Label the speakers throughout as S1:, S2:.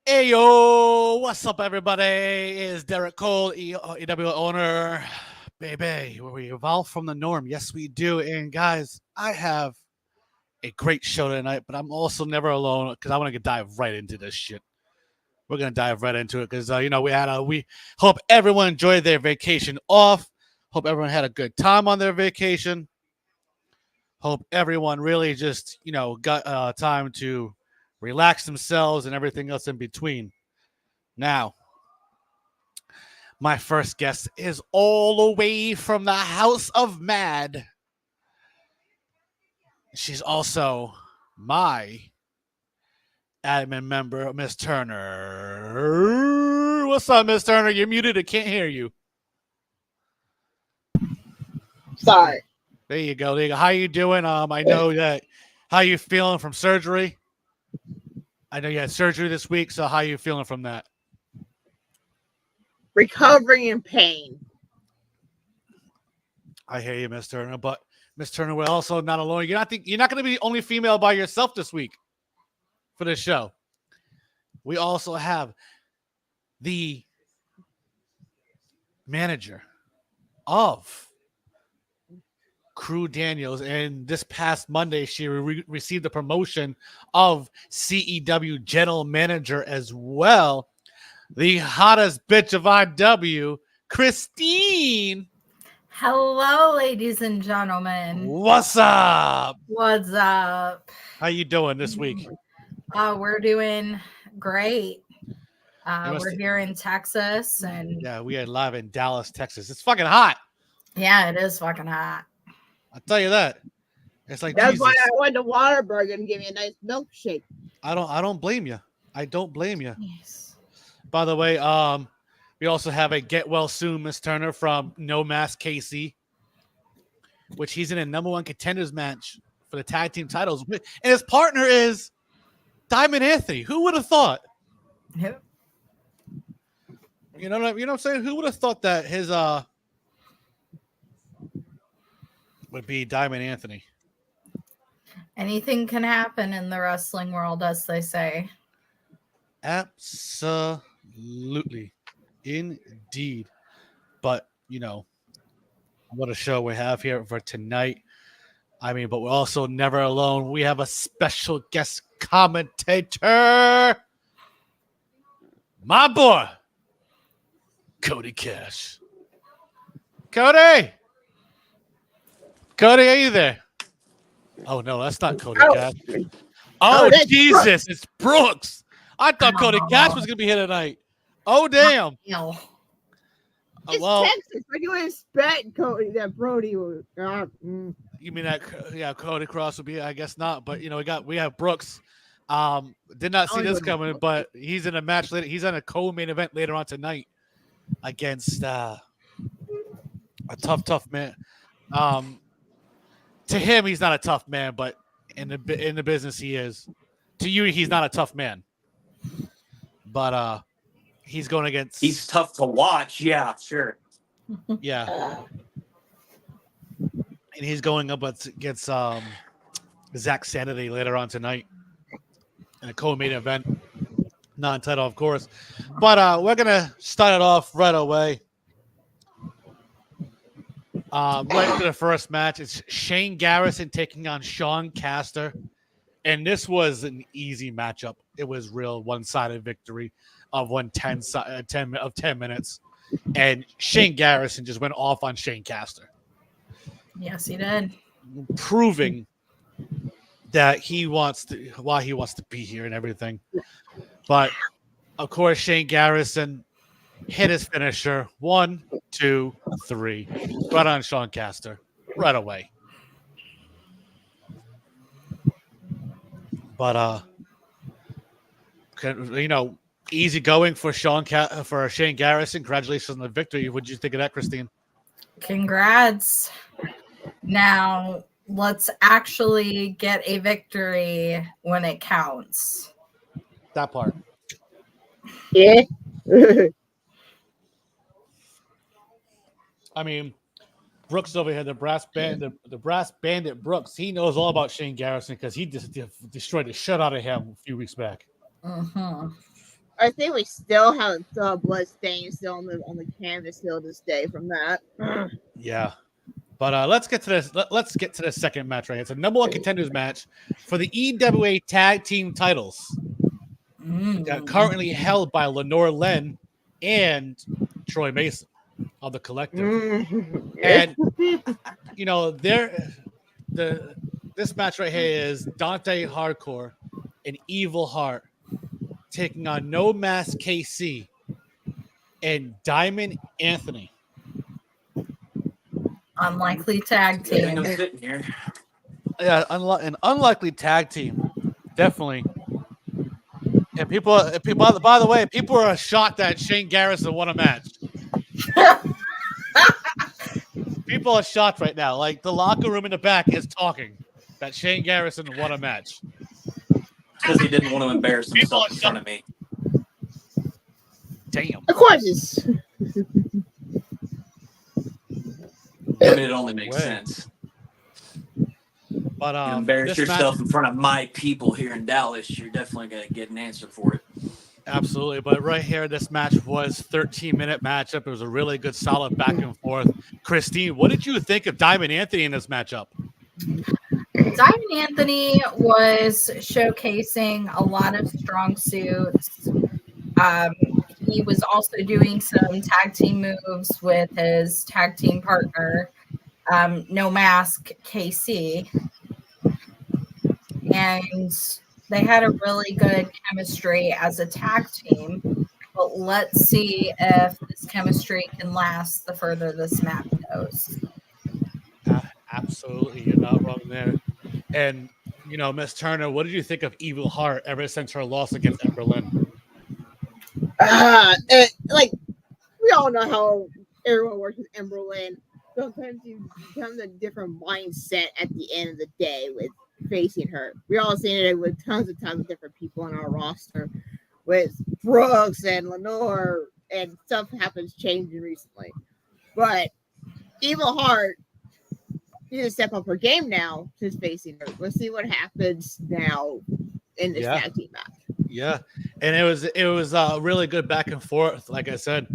S1: Hey yo, what's up, everybody? Is Derek Cole, EWA owner, baby? Where we evolve from the norm. Yes, we do. And guys, I have a great show tonight, but I'm also never alone because I want to dive right into this shit. We're gonna dive right into it because we hope everyone enjoyed their vacation off. Hope everyone had a good time on their vacation. Hope everyone really just got time to relax themselves and everything else in between. Now, my first guest is all the way from the House of Mad. She's also my admin member, Miss Turner. What's up, Miss Turner? You're muted. I can't hear you.
S2: Sorry.
S1: There you go. There you go. How you doing? I know that. How you feeling from surgery? I know you had surgery this week, so how you feeling from that?
S2: Recovering in pain.
S1: I hear you, Miss Turner. But Miss Turner, we're also not alone. You're not going to be the only female by yourself this week for this show. We also have the manager of Crew Daniels, and this past Monday, she received the promotion of CEW General Manager as well. The hottest bitch of IW, Christine.
S3: Hello, ladies and gentlemen.
S1: What's up?
S3: What's up?
S1: How you doing this week?
S3: We're doing great. We're here in Texas, and
S1: yeah, we are live in Dallas, Texas. It's fucking hot.
S3: Yeah, it is fucking hot.
S1: I'll tell you that. It's like
S2: that's
S1: Jesus.
S2: why I went to Waterburg and give me a nice milkshake.
S1: I don't blame you. I don't blame you.
S3: Yes.
S1: By the way, we also have a get well soon, Miss Turner from No Mask KC, which he's in a number one contenders match for the tag team titles, and his partner is Diamond Anthony. Who would have thought?
S3: Yep.
S1: You know what I'm saying? Who would have thought that his would be Diamond Anthony?
S3: Anything can happen in the wrestling world, as they say.
S1: Absolutely. Indeed. But, what a show we have here for tonight. But we're also never alone. We have a special guest commentator. My boy, Cody Cash. Cody, are you there? Oh, no, that's not Cody Cash. Oh, Jesus, Brooks. It's Brooks. I thought Cody Cash was going to be here tonight. Oh, damn.
S3: No.
S2: It's Texas. I do expect Cody that Brody would.
S1: You mean that? Yeah, Cody Cross would be. I guess not. But we have Brooks. Did not see this coming, but he's in a match later. He's on a co-main event later on tonight against a tough man. To him, he's not a tough man, but in the business, he is. To you, he's not a tough man. But he's going against.
S4: He's tough to watch. Yeah, sure.
S1: Yeah. And he's going up against Zach Sanity later on tonight in a co-main event. Non-title, of course. But we're going to start it off right away. Right into the first match. It's Shane Garrison taking on Sean Caster. And this was an easy matchup. It was real one-sided victory of 10 minutes. And Shane Garrison just went off on Shane Caster.
S3: Yes, he did.
S1: Proving that why he wants to be here and everything. But, of course, Shane Garrison hit his finisher. 1, 2, 3. Right on Sean Caster. Right away. But, easy going for Shane Garrison. Congratulations on the victory. What did you think of that, Christine?
S3: Congrats. Now, let's actually get a victory when it counts.
S1: That part.
S2: Yeah.
S1: Brooks over here, the brass bandit Brooks. He knows all about Shane Garrison because he just destroyed the shit out of him a few weeks back.
S3: Mm-hmm.
S2: I think we still have blood stains still on the canvas still to this day from that.
S1: Yeah. But let's get to this. Let's get to the second match right here. It's a number one contenders match for the EWA tag team titles, currently held by Lenore Len and Troy Mason of the Collective. And you know, this match right here is Dante Hardcore and Evil Heart taking on No Mask KC and Diamond Anthony.
S3: Unlikely tag team.
S4: I'm sitting here.
S1: Yeah, an unlikely tag team, definitely. And people, by the way, people are shocked that Shane Garrison won a match. People are shocked right now. Like the locker room in the back is talking that Shane Garrison won a match
S4: Because he didn't want to embarrass himself in front of me.
S1: Damn.
S2: Of course, it's
S4: I mean, it only makes sense.
S1: But
S4: You embarrass yourself in front of my people here in Dallas, you're definitely going to get an answer for it.
S1: Absolutely. But right here, this match was 13-minute matchup. It was a really good, solid back and forth. Christine, what did you think of Diamond Anthony in this matchup?
S3: Diamond Anthony was showcasing a lot of strong suits. He was also doing some tag team moves with his tag team partner, No Mask KC. And they had a really good chemistry as a tag team. But let's see if this chemistry can last the further this match goes.
S1: Absolutely. You're not wrong there. And, you know, Miss Turner, what did you think of Evil Heart ever since her loss against Ember Lynn?
S2: like we all know how everyone works with Ember Lynn. Sometimes you become a different mindset at the end of the day with facing her. We all seen it with tons of different people on our roster, with Brooks and Lenore, and stuff happens changing recently. But Evil Heart needs to step up her game now since facing her. Let's see what happens now in this tag team match.
S1: Yeah, and it was a really good back and forth, like I said,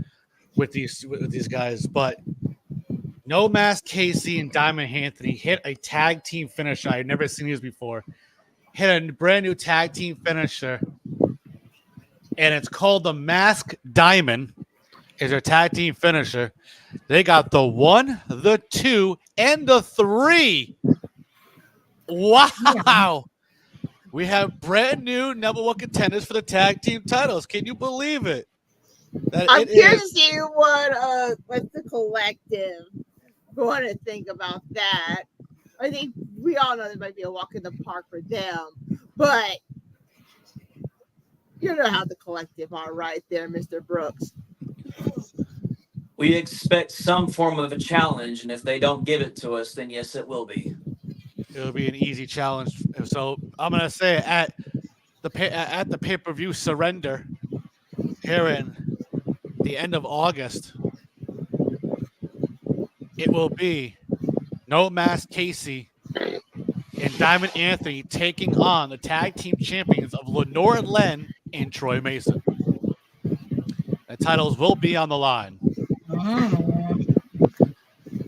S1: with these guys. But No Mask KC and Diamond Anthony hit a tag team finisher. I've never seen these before. Hit a brand new tag team finisher, and it's called the Mask Diamond. Is their tag team finisher. They got the 1, the 2, and the 3. Wow. We have brand new number one contenders for the tag team titles. Can you believe it?
S2: I'm curious to see what the Collective going to think about that. I think we all know it might be a walk in the park for them, but you know how the Collective are right there, Mr. Brooks.
S4: We expect some form of a challenge, and if they don't give it to us, then yes, it will be.
S1: It'll be an easy challenge. So I'm gonna say at the pay-per-view Surrender here in the end of August, it will be No Mask Casey and Diamond Anthony taking on the tag team champions of Lenore Len and Troy Mason. The titles will be on the line.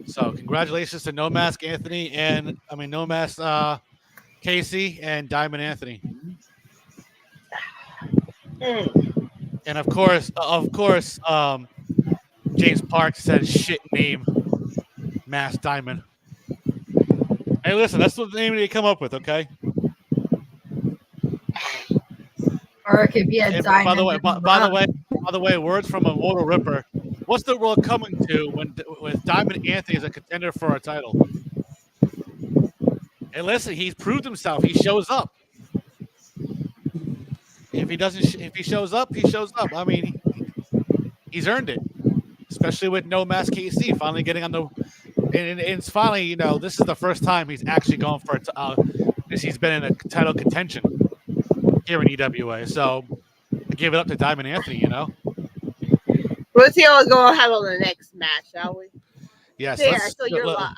S1: So congratulations to No Mask Anthony and No Mask Casey and Diamond Anthony. And of course, James Park said shit name Mask Diamond. Hey, listen, that's the name they come up with, okay?
S3: Or it could be a diamond.
S1: By the way, words from a Mortal Ripper. What's the world coming to with Diamond Anthony as a contender for a title? Hey, listen, he's proved himself. He shows up. If he shows up, he shows up. I mean, he's earned it, especially with No Mask KC finally getting on the. And it's finally, you know, this is the first time he's actually gone for it. He's been in a title contention here in EWA. So I give it up to Diamond Anthony, you know.
S2: Let's see what's going to happen on the next match, shall we?
S1: Yes.
S2: There, I steal your line.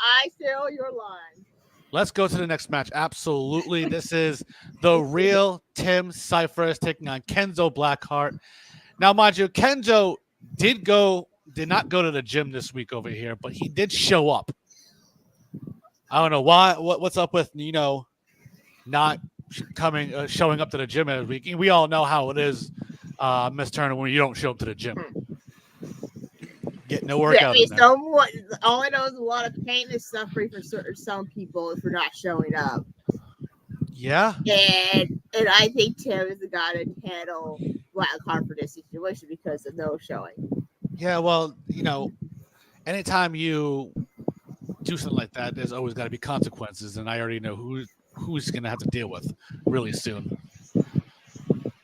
S1: let's go to the next match. Absolutely. This is the real Tim Cyphers taking on Kenzo Blackheart. Now, mind you, Kenzo did not go to the gym this week over here, but he did show up. I don't know why. What's up with not showing up to the gym every week? We all know how it is, Miss Turner, when you don't show up to the gym. Get no workout in there.
S2: All I know is a lot of pain and suffering for some people for not showing up.
S1: Yeah.
S2: And I think Tim is the guy to handle Blackheart for this situation because of no showing.
S1: Yeah, well, anytime you do something like that, there's always got to be consequences, and I already know who's going to have to deal with really soon.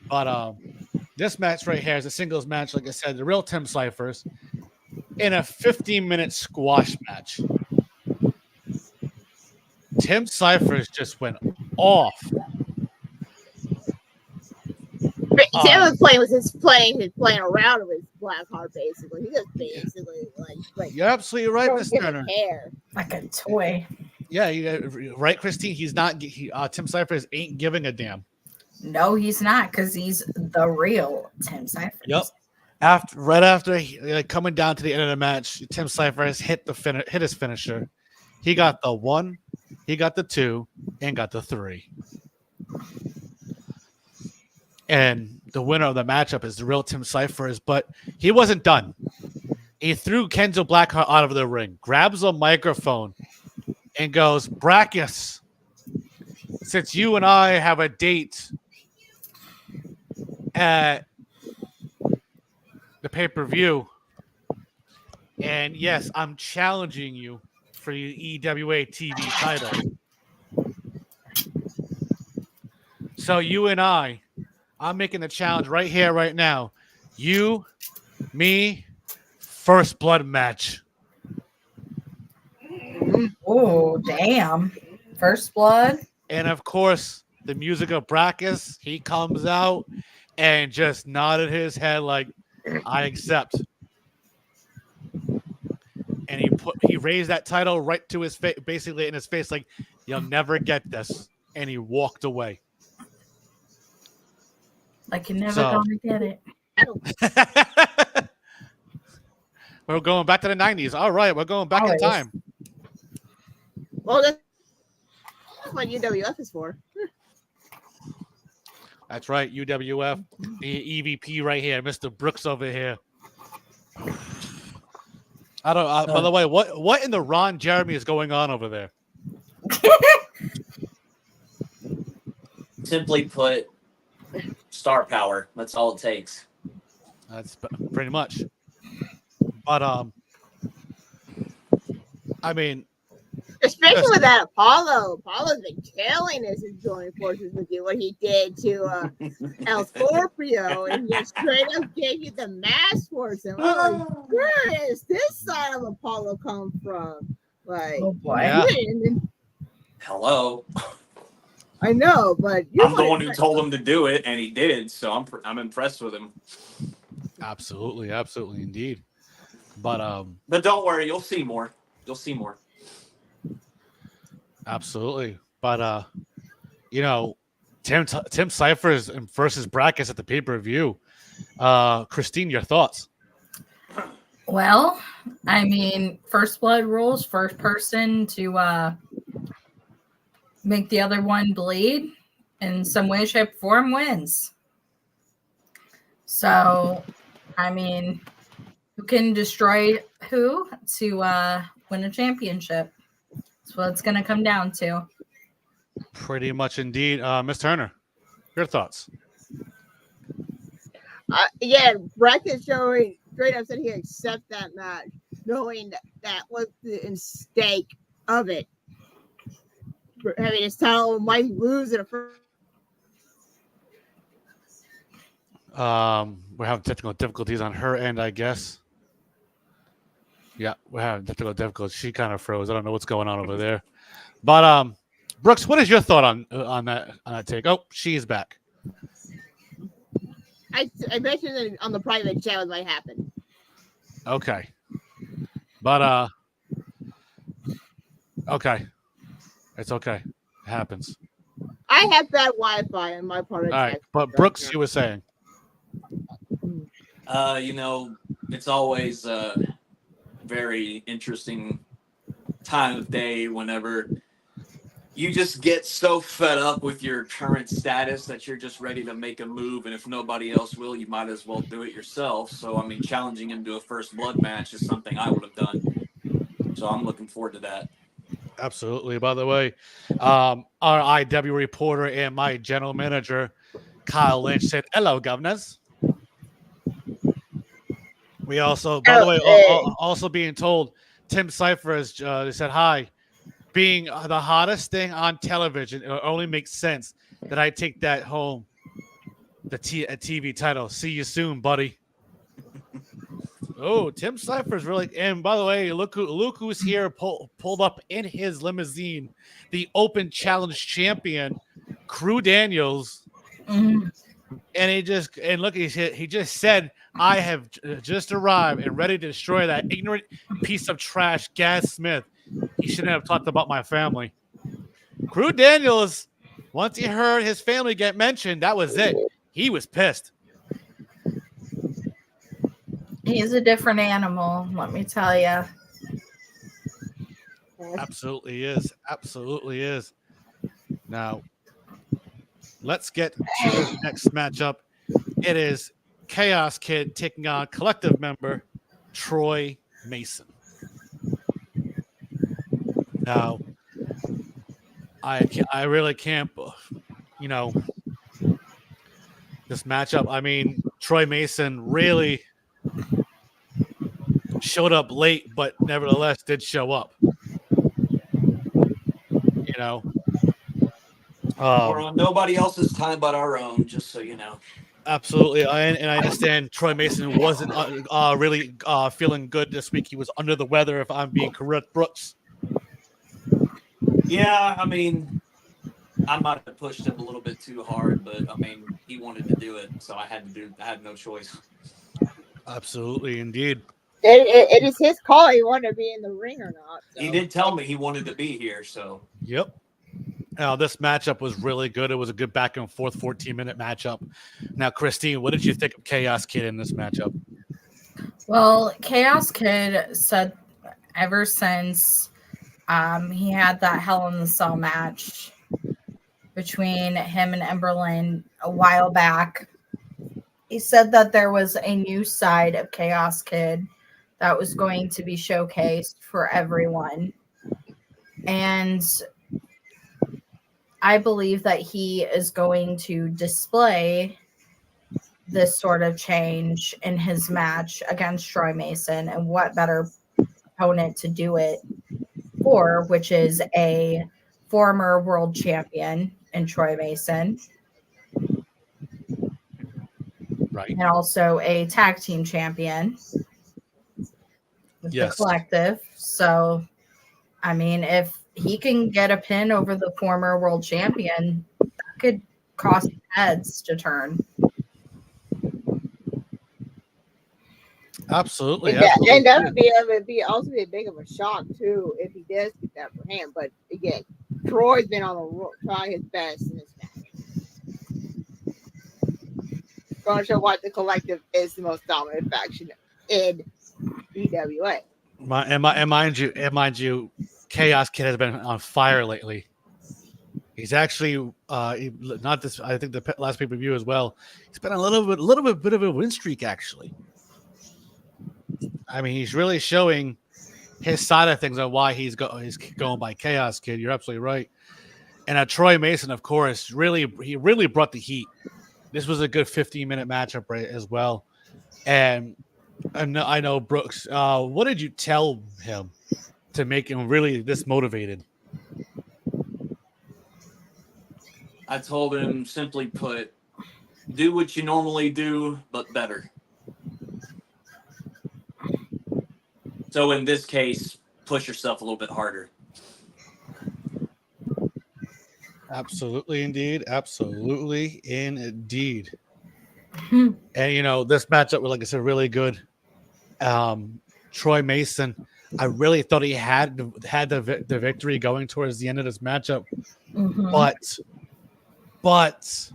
S1: But this match right here is a singles match, like I said, the real Tim Cyphers in a 15-minute squash match. Tim Cyphers just went off.
S2: Tim was playing around with Blackheart basically. He just basically like
S1: you're absolutely right, Miss Turner.
S3: Like a toy.
S1: Yeah, right, Christine. He's not. Tim Cyphers ain't giving a damn.
S3: No, he's not, because he's the real Tim Cyphers.
S1: Yep. Right after coming down to the end of the match, Tim Cyphers hit his finisher. He got the 1, he got the 2, and got the 3. And the winner of the matchup is the real Tim Cyphers, but he wasn't done. He threw Kenzo Blackheart out of the ring, grabs a microphone, and goes, "Brackus, since you and I have a date at the pay-per-view, and yes, I'm challenging you for the EWA TV title. So you and I'm making the challenge right here, right now. You, me, first blood match."
S3: Oh, damn. First blood?
S1: And of course, the music of Brackus, he comes out and just nodded his head like, "I accept." And he raised that title right to his face, basically in his face, like, "You'll never get this." And he walked away.
S3: Like you're never gonna get it.
S1: We're going back to the 90s. All right, we're going back in time.
S2: Well, that's what UWF is for.
S1: That's right, UWF, the EVP right here, Mr. Brooks over here. I don't. By the way, what in the Ron Jeremy is going on over there?
S4: Simply put, star power. That's all it takes.
S1: That's pretty much. But I mean,
S2: especially with that Apollo's been killing us in joining forces with you. What he did to El Scorpio, and he just straight up gave you the mask force. And like, where is this side of Apollo come from? Like,
S3: oh boy.
S1: Yeah.
S4: Hello.
S2: I know, but
S4: I'm the one who told him to do it, and he did. So I'm impressed with him.
S1: absolutely, indeed. But
S4: don't worry, you'll see more. You'll see more.
S1: Absolutely. But Tim Cyphers versus Brackus at the pay-per-view. Christine, your thoughts?
S3: Well, I mean, first blood rules, first person to make the other one bleed in some way, shape, or form wins. So, I mean, who can destroy who to win a championship? That's what it's going to come down to.
S1: Pretty much indeed. Miss Turner, your thoughts?
S2: Yeah, Brackus showing straight up said he accept that match, knowing that was the stake of it. Having his title might lose in a first.
S1: We're having technical difficulties on her end, I guess. Yeah, we're having technical difficulties. She kind of froze. I don't know what's going on over there. But Brooks, what is your thought on that take? Oh, she's back.
S2: I mentioned it on the private chat what might happen.
S1: Okay. But okay. It's okay. It happens.
S2: I have bad Wi-Fi in my part of
S1: All right.
S2: Texas
S1: But
S2: right
S1: Brooks,
S2: now.
S1: you were saying.
S4: It's always a very interesting time of day whenever you just get so fed up with your current status that you're just ready to make a move, and if nobody else will, you might as well do it yourself. So, I mean, challenging him to a first blood match is something I would have done. So I'm looking forward to that.
S1: Absolutely. By the way, our IW reporter and my general manager, Kyle Lynch, said, "Hello, governors." We also, by the way, also being told, Tim Cipher has said hi. Being the hottest thing on television, it only makes sense that I take that home, a TV title. See you soon, buddy. Oh, Tim Cipher's really. And by the way, look who's here, pulled up in his limousine, the Open Challenge champion, Crew Daniels.
S3: Mhm.
S1: And he just said, "I have just arrived and ready to destroy that ignorant piece of trash, Gaz Smith. He shouldn't have talked about my family." Crew Daniels, once he heard his family get mentioned, that was it. He was pissed.
S3: He's a different animal, let me tell you.
S1: Absolutely is. Absolutely is. Now, let's get to this next matchup. It is Chaos Kid taking on collective member Troy Mason. Now, I really can't, this matchup. I mean, Troy Mason really showed up late, but nevertheless did show up. You know,
S4: We're on nobody else's time but our own, just so you know.
S1: absolutely. And I understand Troy Mason wasn't really feeling good this week. He was under the weather, if I'm being correct, Brooks.
S4: Yeah, I mean, I might have pushed him a little bit too hard, but I mean, he wanted to do it, so I had no choice.
S1: Absolutely, indeed.
S2: It is his call. He wanted to be in the ring or not. So.
S4: He did tell me he wanted to be here, so.
S1: Yep. Now, this matchup was really good. It was a good back and forth 14-minute matchup. Now, Christine, what did you think of Chaos Kid in this matchup?
S3: Well, Chaos Kid said ever since he had that Hell in the Cell match between him and Emberlyn a while back, he said that there was a new side of Chaos Kid that was going to be showcased for everyone. And I believe that he is going to display this sort of change in his match against Troy Mason, and what better opponent to do it for, which is a former world champion in Troy Mason.
S1: Right.
S3: And also a tag team champion with the collective. So, I mean, if he can get a pin over the former world champion, that could cause heads to turn.
S1: Absolutely.
S2: And that would be also be a big of a shock too if he does get that for him. But again, Troy's been on a trying his best in this match. Going to show why the collective is the most dominant faction in EWA.
S1: And mind you, Chaos Kid has been on fire lately. He's actually not this. I think the last pay-per-view as well. He's been a little bit of a win streak actually. I mean, he's really showing his side of things on why he's going by Chaos Kid. You're absolutely right. And Troy Mason, of course, he really brought the heat. This was a good 15-minute matchup as well. And I know Brooks. What did you tell him to make him really this motivated?
S4: I told him, simply put, do what you normally do, but better. So in this case, push yourself a little bit harder.
S1: Absolutely, indeed. Absolutely, indeed. And this matchup was, like I said, really good. Troy Mason, I really thought he had the victory going towards the end of this matchup,
S3: Mhm.
S1: but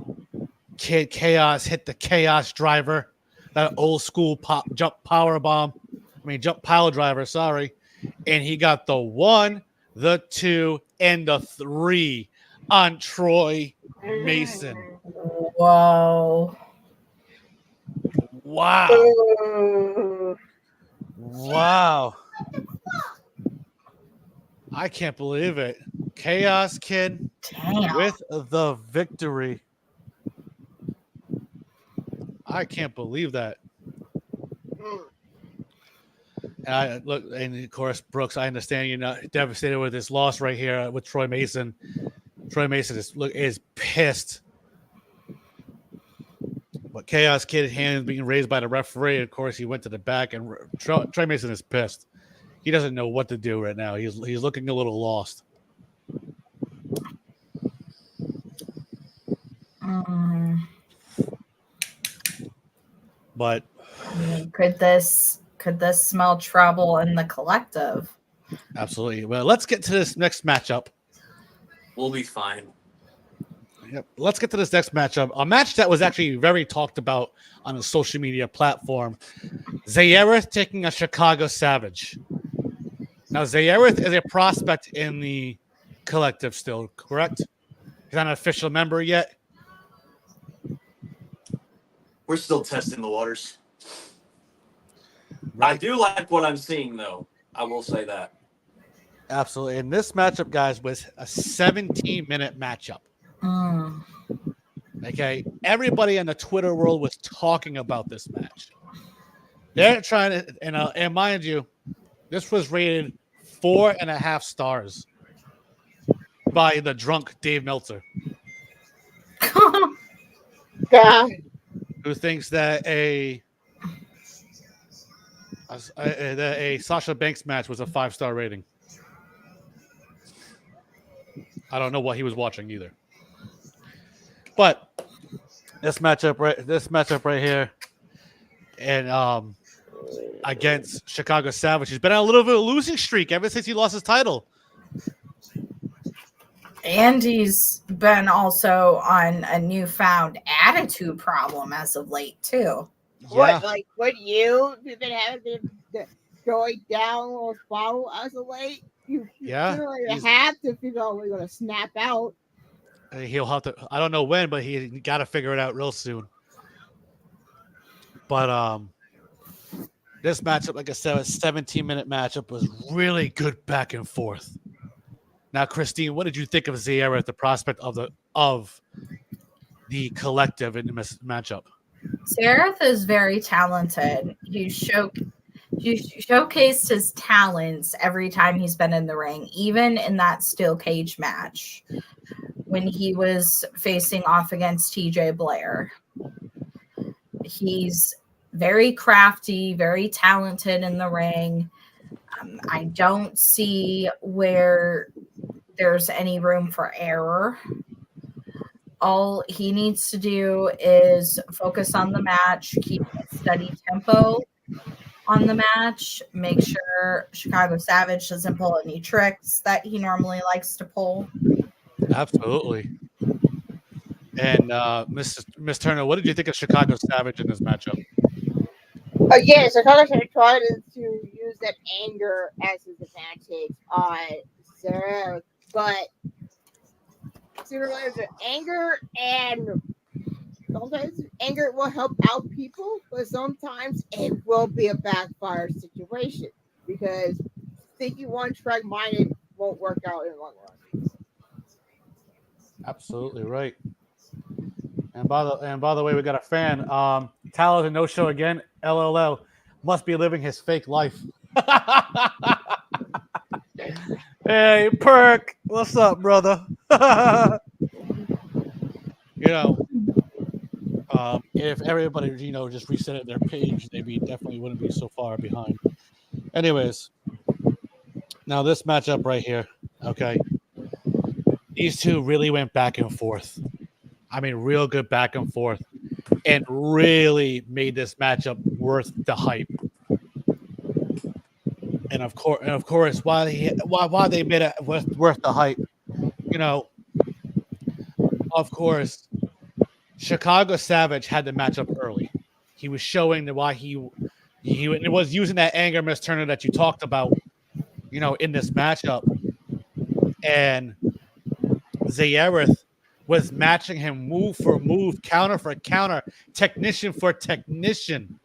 S1: Kid Chaos hit the Chaos Driver, that old school jump power driver. Sorry, and he got the 1, the 2, and the 3 on Troy Mason.
S3: Whoa.
S1: Wow.
S2: Ooh.
S1: Wow. I can't believe it. Chaos Kid
S3: Damn.
S1: with the victory. I can't believe that. And of course, Brooks, I understand you're not devastated with this loss right here with Troy Mason. Troy Mason is pissed. But Chaos Kid hand being raised by the referee. Of course, he went to the back, and Troy Mason is pissed. He doesn't know what to do right now. He's looking a little lost. But
S3: could this smell trouble in the collective?
S1: Absolutely. Well, let's get to this next matchup.
S4: We'll be fine.
S1: Yep. Let's get to this next matchup. A match that was actually very talked about on a social media platform. Zayerith taking a Chicago Savage. Now, Zayerith is a prospect in the collective still, correct? He's not an official member yet.
S4: We're still testing the waters. Right. I do like what I'm seeing, though. I will say that.
S1: Absolutely. And this matchup, guys, was a 17-minute matchup. Okay. Everybody in the Twitter world was talking about this match. They're trying to, and mind you, this was rated 4.5 stars by the drunk Dave Meltzer.
S2: God.
S1: Who thinks that a Sasha Banks match was a 5-star rating. I don't know what he was watching either. But this matchup right here, and against Chicago Savage, he's been on a little bit of a losing streak ever since he lost his title.
S3: And he's been also on a newfound attitude problem as of late too.
S1: Yeah.
S2: What you've been having to going down or follow as of late? You have to figure out when you're gonna snap out.
S1: He'll have to. I don't know when, but he got to figure it out real soon. But this matchup, like I said, a 17-minute matchup, was really good back and forth. Now, Christine, what did you think of Zayerith at the prospect of the collective in this matchup?
S3: Zayerith is very talented. He showcased his talents every time he's been in the ring, even in that steel cage match when he was facing off against TJ Blair. He's very crafty, very talented in the ring. I don't see where there's any room for error. All he needs to do is focus on the match, keep a steady tempo on the match, make sure Chicago Savage doesn't pull any tricks that he normally likes to pull.
S1: Absolutely. And Miss Turner, what did you think of Chicago Savage in this matchup?
S2: Yeah, Chicago Savage tried to use that anger as his advantage on Sarah, but there's anger, and sometimes anger will help out people, but sometimes it will be a backfire situation because thinking one track minded won't work out in the long run.
S1: Absolutely right. And by the way, we got a fan. Tyler's a no-show again. LOL. Must be living his fake life. Hey, Perk. What's up, brother? If everybody, just resetted their page, they definitely wouldn't be so far behind. Anyways, now this matchup right here, okay? These two really went back and forth. I mean, real good back and forth, and really made this matchup worth the hype. And of course, why they made it worth the hype, you know, of course, Chicago Savage had the matchup early. He was showing why he was using that anger Miss Turner that you talked about, you know, in this matchup. And Zayerith was matching him move for move, counter for counter, technician for technician.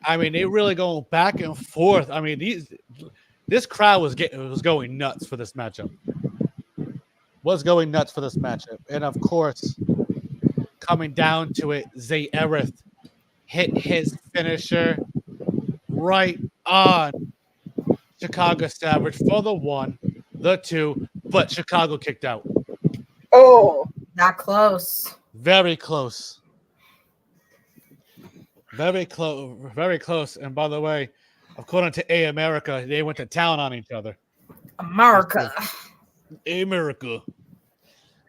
S1: I mean, they really going back and forth. I mean, this crowd was going nuts for this matchup. And of course, coming down to it, Zayerith hit his finisher right on Chicago Savage for the 1, the 2, but Chicago kicked out.
S2: Oh,
S3: Not close.
S1: Very close. Very close. And by the way, according to America, they went to town on each other.
S3: America.
S1: America.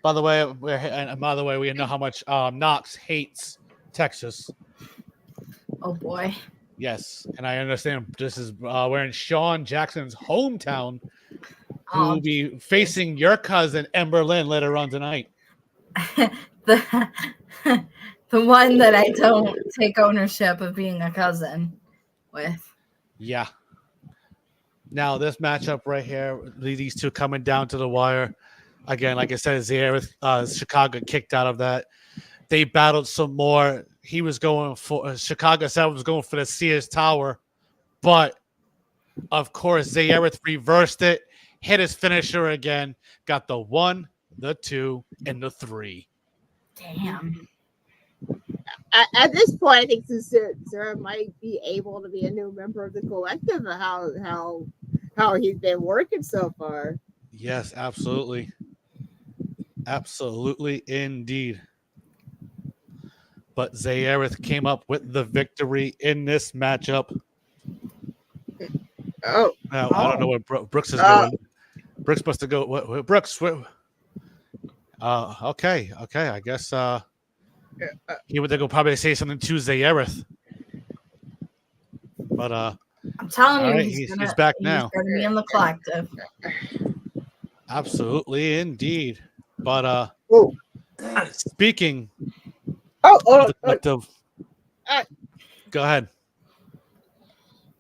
S1: By the way, we know how much Knox hates Texas.
S3: Oh boy.
S1: Yes, and I understand this is we're in Sean Jackson's hometown, who will be facing your cousin Ember Lynn later on tonight.
S3: the one that I don't take ownership of being a cousin with.
S1: Yeah. Now this matchup right here, these two coming down to the wire. Again, like I said, Chicago kicked out of that. They battled some more. He was going for Chicago 7 was going for the Sears Tower, but of course Zayerith reversed it, hit his finisher again, got the 1, the 2, and the 3.
S3: Damn.
S2: At this point, I think Sarah might be able to be a new member of the collective. How he's been working so far.
S1: Yes, absolutely. Absolutely indeed. But Zayerith came up with the victory in this matchup.
S2: Oh.
S1: Now, I don't know where Brooks is going. Brooks must have go. What Brooks? Okay. I guess he would go probably say something to Zayerith. But
S3: I'm telling you,
S1: right,
S3: he's
S1: back now.
S3: He's gonna be in the collective.
S1: Absolutely indeed. But speaking
S2: of
S1: the collective, go ahead.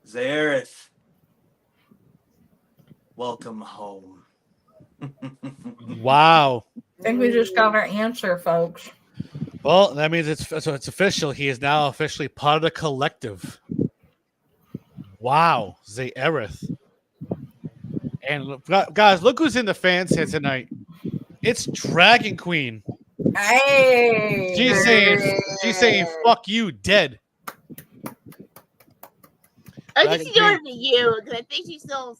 S4: Zayerith, welcome home.
S1: Wow.
S3: I think we just got our answer, folks.
S1: Well, that means it's official. He is now officially part of the collective. Wow, Zayerith. And guys, look who's in the fans here tonight. It's Dragon Queen.
S3: Hey,
S1: She's saying fuck you, dead.
S2: I think she's doing it to you because I think she's still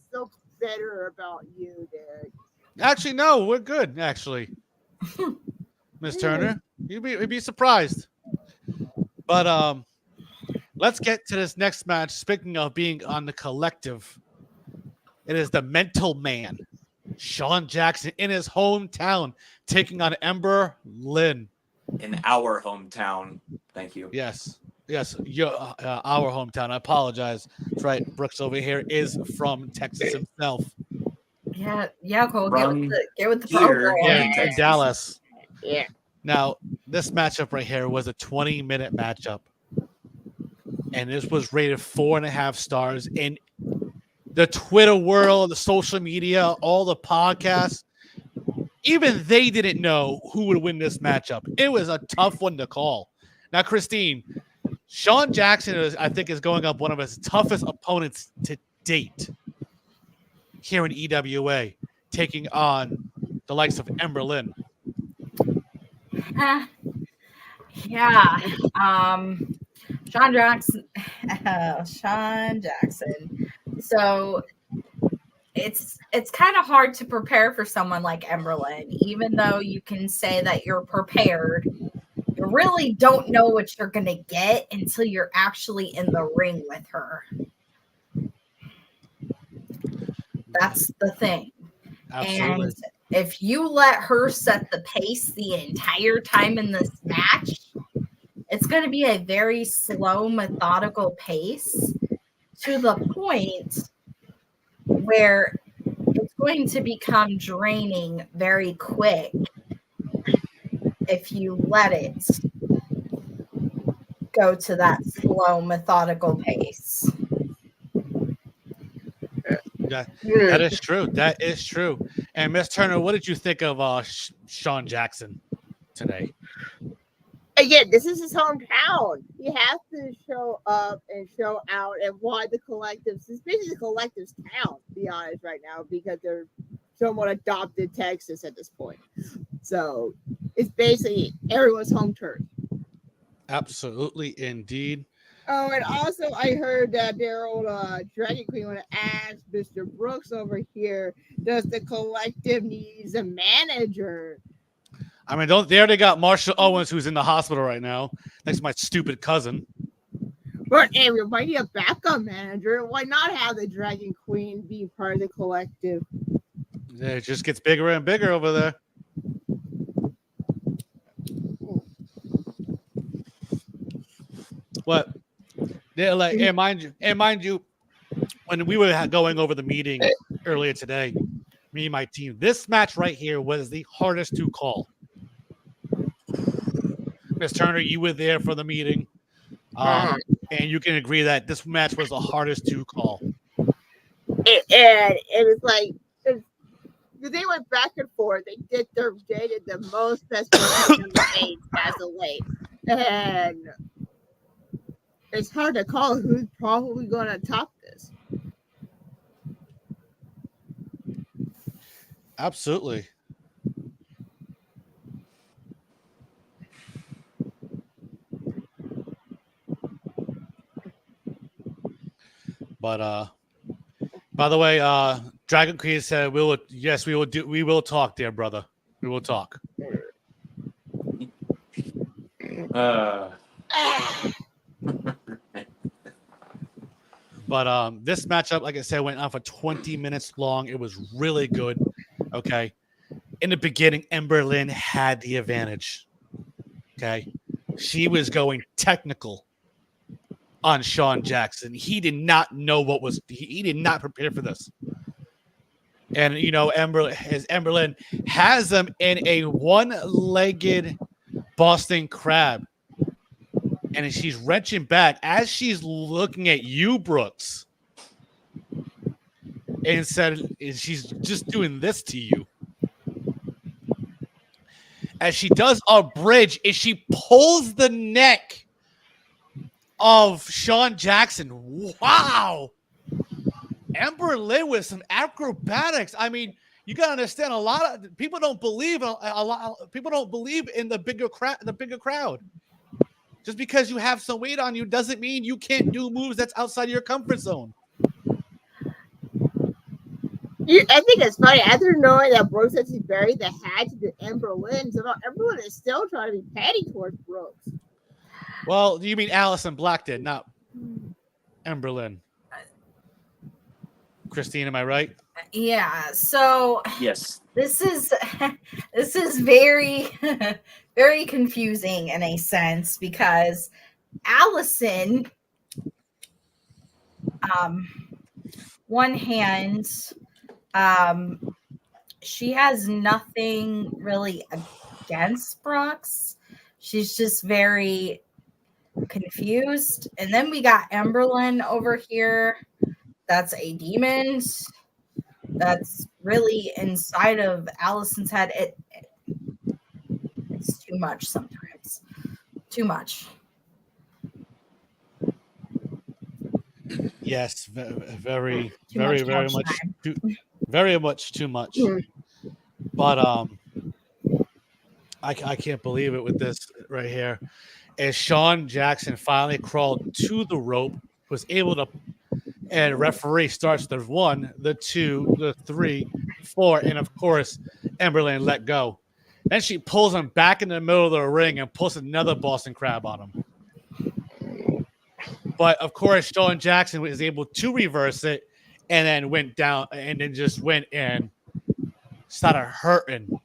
S2: better about you, Derek.
S1: Actually, no, we're good. Actually, Miss Turner, you'd be surprised. But let's get to this next match. Speaking of being on the collective, it is the Mental Man, Sean Jackson, in his hometown, taking on Ember Lynn.
S4: In our hometown. Thank you.
S1: Yes, our hometown. I apologize. That's right. Brooks over here is from Texas himself.
S3: Yeah, Cole. Get with the
S4: Here,
S3: program.
S1: Yeah, in Dallas.
S2: Yeah.
S1: Now, this matchup right here was a 20-minute matchup. And this was rated 4.5 stars in the Twitter world, the social media, all the podcasts. Even they didn't know who would win this matchup. It was a tough one to call. Now, Christine, Sean Jackson, I think, is going up one of his toughest opponents to date here in EWA, taking on the likes of Ember Lynn.
S3: Yeah. Sean Jackson. So it's kind of hard to prepare for someone like Emberlyn, even though you can say that you're prepared. You really don't know what you're gonna get until you're actually in the ring with her. That's the thing.
S1: Absolutely.
S3: And if you let her set the pace the entire time in this match, it's going to be a very slow, methodical pace. to the point where it's going to become draining very quick if you let it go to that slow, methodical pace.
S1: Yeah, that is true. That is true. And Miss Turner, what did you think of Sean Jackson today?
S2: Again, this is his hometown. He has to show up and show out and why the collectives. It's basically the collective's town, to be honest, right now, because they're somewhat adopted Texas at this point. So it's basically everyone's home turf.
S1: Absolutely, indeed.
S2: Oh, and also I heard that their old Dragon Queen want to ask Mr. Brooks over here, does the collective needs a manager?
S1: I mean, they already got Marshall Owens, who's in the hospital right now, next to my stupid cousin.
S2: But hey, we might need a backup manager. Why not have the Dragon Queen be part of the collective?
S1: It just gets bigger and bigger over there. What? They're like, and mind you, when we were going over the meeting earlier today, me and my team, this match right here was the hardest to call. Miss Turner, you were there for the meeting, and you can agree that this match was the hardest to call.
S2: And it was like they went back and forth. They did the most best as of late, and it's hard to call who's probably going to top this.
S1: Absolutely. But by the way, Dragon Queen said we will talk, dear brother. We will talk. But this matchup, like I said, went on for 20 minutes long. It was really good. Okay. In the beginning, Ember Lynn had the advantage. Okay. She was going technical on Sean Jackson. He did not know he did not prepare for this. And you know, Ember Lynn has them in a one-legged Boston Crab. And she's wrenching back as she's looking at you, Brooks. And she's just doing this to you. As she does a bridge, and she pulls the neck of Sean Jackson. Wow. Ember Lynn with some acrobatics. I mean, you gotta understand, a lot of people don't believe people don't believe in the bigger crowd. Just because you have some weight on you doesn't mean you can't do moves that's outside your comfort zone.
S2: I think it's funny. After knowing that Brooks actually buried the hatchet to Ember Lynn, so everyone is still trying to be petty towards Brooks.
S1: Well, you mean Allison Black did, not Ember Lynn. Christine, am I right?
S3: Yeah. So
S4: yes,
S3: this is very very confusing in a sense, because Allison, one hand, she has nothing really against Brooks. She's just very confused. And then we got Emberlyn over here. That's a demon. That's really inside of Allison's head. It's too much sometimes. Too much.
S1: Yes, very much too much. But I can't believe it with this right here. As Sean Jackson finally crawled to the rope, was able to, and referee starts the 1, the 2, the 3, 4, and of course, Emberlyn let go. Then she pulls him back in the middle of the ring and pulls another Boston Crab on him. But of course, Sean Jackson was able to reverse it and then went down and then just went and started hurting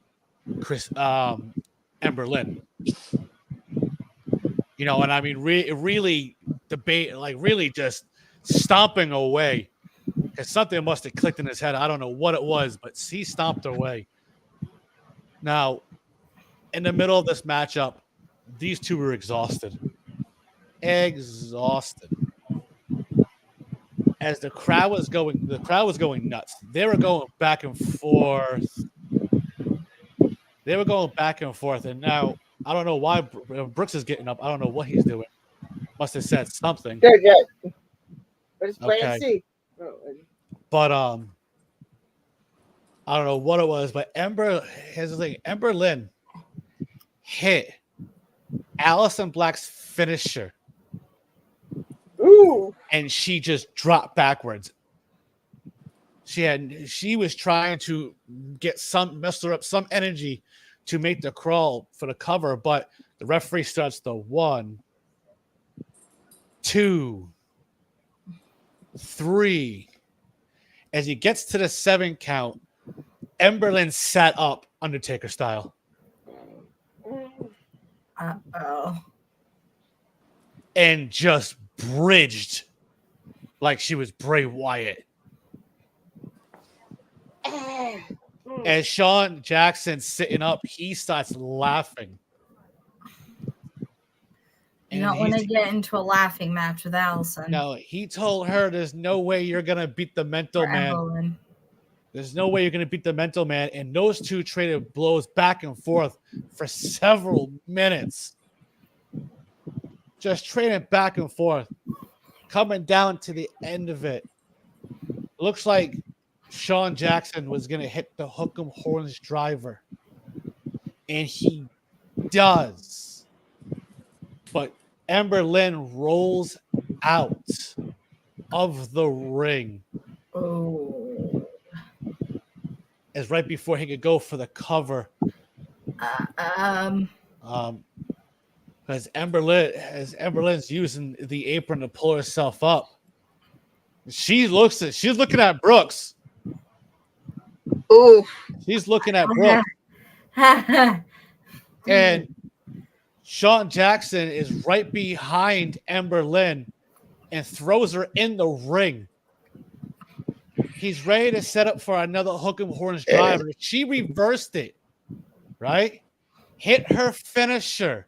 S1: Emberlyn. You know, and I mean, really debate, like really just stomping away. Because something must have clicked in his head. I don't know what it was, but he stomped away. Now, in the middle of this matchup, these two were exhausted. Exhausted. As the crowd was going nuts. They were going back and forth. And now I don't know why Brooks is getting up. I don't know what he's doing. Must have said something.
S2: Good. Let's wait and see.
S1: But I don't know what it was. But here's the thing: Ember Lynn hit Allison Black's finisher.
S2: Ooh.
S1: And she just dropped backwards. She was trying to muster up some energy to make the crawl for the cover, but the referee starts the 1, 2, 3. As he gets to the 7 count, Ember Lynn sat up Undertaker style.
S3: Uh-oh.
S1: And just bridged like she was Bray Wyatt. As Sean Jackson's sitting up, he starts laughing.
S3: You don't want to get into a laughing match with Allison.
S1: No, he told her there's no way you're going to beat the mental man.
S3: Evelyn.
S1: There's no way you're going to beat the mental man. And those two traded blows back and forth for several minutes. Just trading back and forth. Coming down to the end of it. Looks like Sean Jackson was going to hit the Hook'em Horns driver. And he does. But Ember Lynn rolls out of the ring.
S3: Oh.
S1: As right before he could go for the cover. Because Ember Lynn's using the apron to pull herself up. She's looking at Brooks.
S2: Ooh.
S1: She's looking at Brooks. And Sean Jackson is right behind Ember Lynn and throws her in the ring. He's ready to set up for another Hook'em Horns driver. She reversed it, right? Hit her finisher.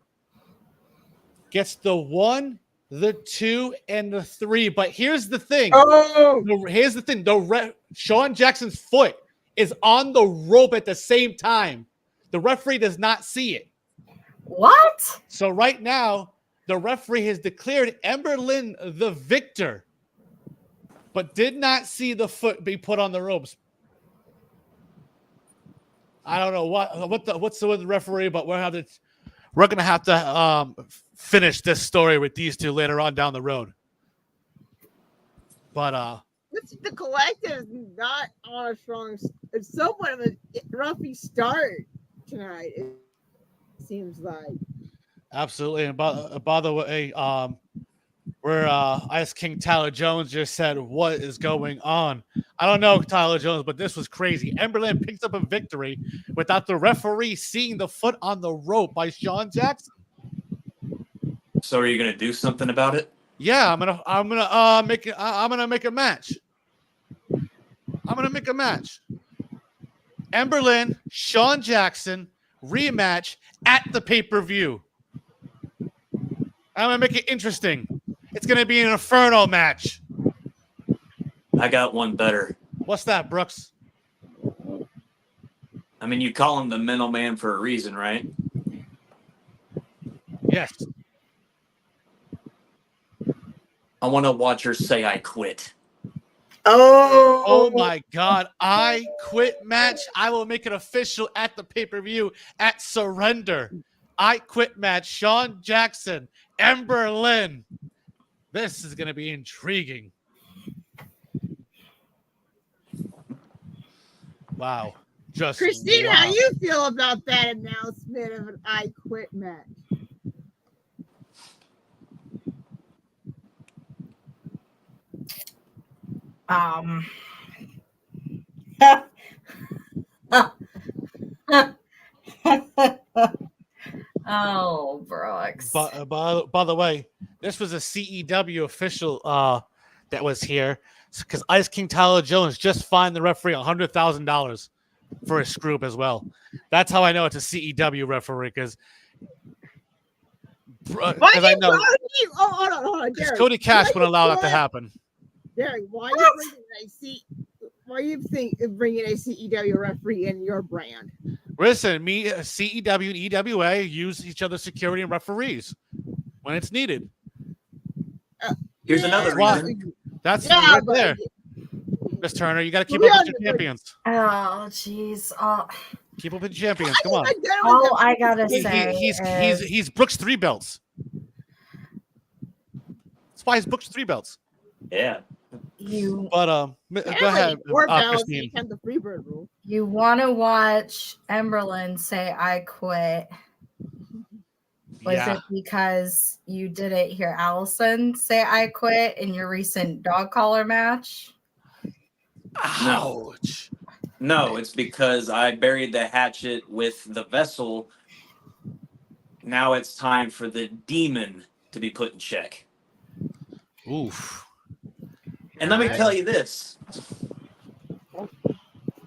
S1: Gets the 1, the 2, and the 3. But here's the thing. Here's the thing. Sean Jackson's foot is on the rope at the same time. The referee does not see it.
S3: What?
S1: So right now, the referee has declared Ember Lynn the victor, but did not see the foot be put on the ropes. I don't know what's the referee, but we're gonna have to finish this story with these two later on down the road. But
S2: the collective is not on a strong. It's somewhat of a roughy start tonight. It seems like.
S1: Absolutely, and by the way, where Ice King Tyler Jones just said, "What is going on?" I don't know, Tyler Jones, but this was crazy. Ember Lynn picks up a victory without the referee seeing the foot on the rope by Sean Jackson.
S4: So, are you gonna do something about it?
S1: Yeah, I'm gonna make a match. I'm gonna make a match. Ember Lynn, Sean Jackson rematch at the pay-per-view. I'm gonna make it interesting. It's gonna be an Inferno match.
S4: I got one better.
S1: What's that, Brooks?
S4: I mean, you call him the mental man for a reason, right?
S1: Yes.
S4: I want to watch her say, "I quit."
S1: Oh my God. I quit match. I will make it official at the pay-per-view at Surrender. I quit match. Sean Jackson, Ember Lynn. This is going to be intriguing. Wow. Just
S2: Christina,
S1: wow.
S2: how you feel about that announcement of an I quit match?
S3: Oh, Brooks.
S1: By the way, this was a CEW official that was here because Ice King Tyler Jones just fined the referee $100,000 for his screw up as well. That's how I know it's a CEW referee because I know
S2: hold on, Derek.
S1: Cody Cash wouldn't allow that to happen.
S2: Derek, why are you bringing a CEW referee in your brand?
S1: Listen, CEW and EWA use each other's security and referees when it's needed.
S4: Here's another reason.
S1: That's right there. Miss Turner, you got to keep up with your champions.
S3: Oh, jeez.
S1: Keep up with your champions. Come on.
S3: All I gotta say
S1: he's Brooks 3 belts. That's why he's Brooks 3 belts.
S4: Yeah.
S3: You.
S1: But go ahead, Christine.
S2: The Freebird rule.
S3: You want to watch Emberlyn say "I quit"? Was it because you didn't hear Allison say "I quit" in your recent dog collar match?
S1: Ouch.
S4: No, it's because I buried the hatchet with the vessel. Now it's time for the demon to be put in check.
S1: Oof.
S4: And let me tell you this.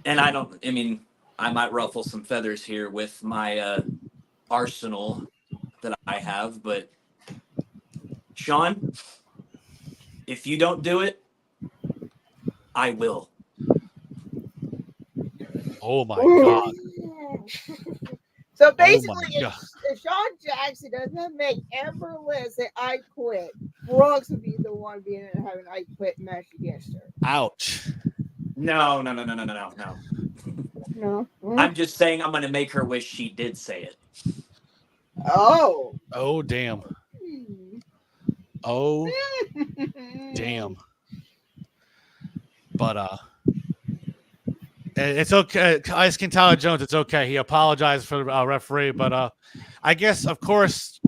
S4: And I might ruffle some feathers here with my arsenal that I have, but Sean, if you don't do it, I will.
S1: Oh my God.
S2: So basically, if Sean Jackson doesn't make Emberlyn say "I quit," Brooks would be the one having an "I quit" match against her.
S1: Ouch.
S4: No.
S2: No.
S4: I'm just saying I'm going to make her wish she did say it.
S2: Oh.
S1: Oh damn. Oh damn. But it's okay. Ice King Tyler Jones, it's okay. He apologized for the referee, but I guess, of course,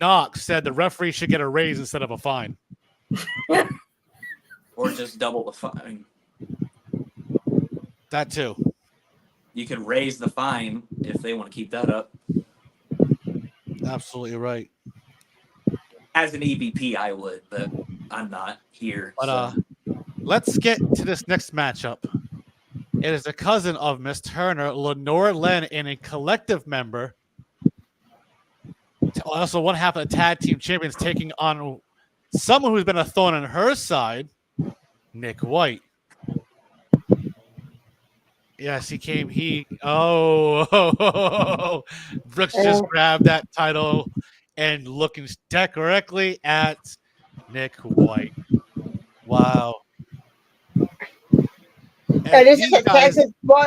S1: Knox said the referee should get a raise instead of a fine.
S4: Or just double the fine.
S1: That too.
S4: You could raise the fine if they want to keep that up.
S1: Absolutely right.
S4: As an EVP, I would, but I'm not here.
S1: But let's get to this next matchup. It is a cousin of Miss Turner, Lenore Lynn, and a collective member. Also, one half of the tag team champions taking on someone who's been a thorn on her side, Nick White. Yes, he came. Brooks just grabbed that title and looking directly at Nick White. Wow.
S2: And this is a Texas bull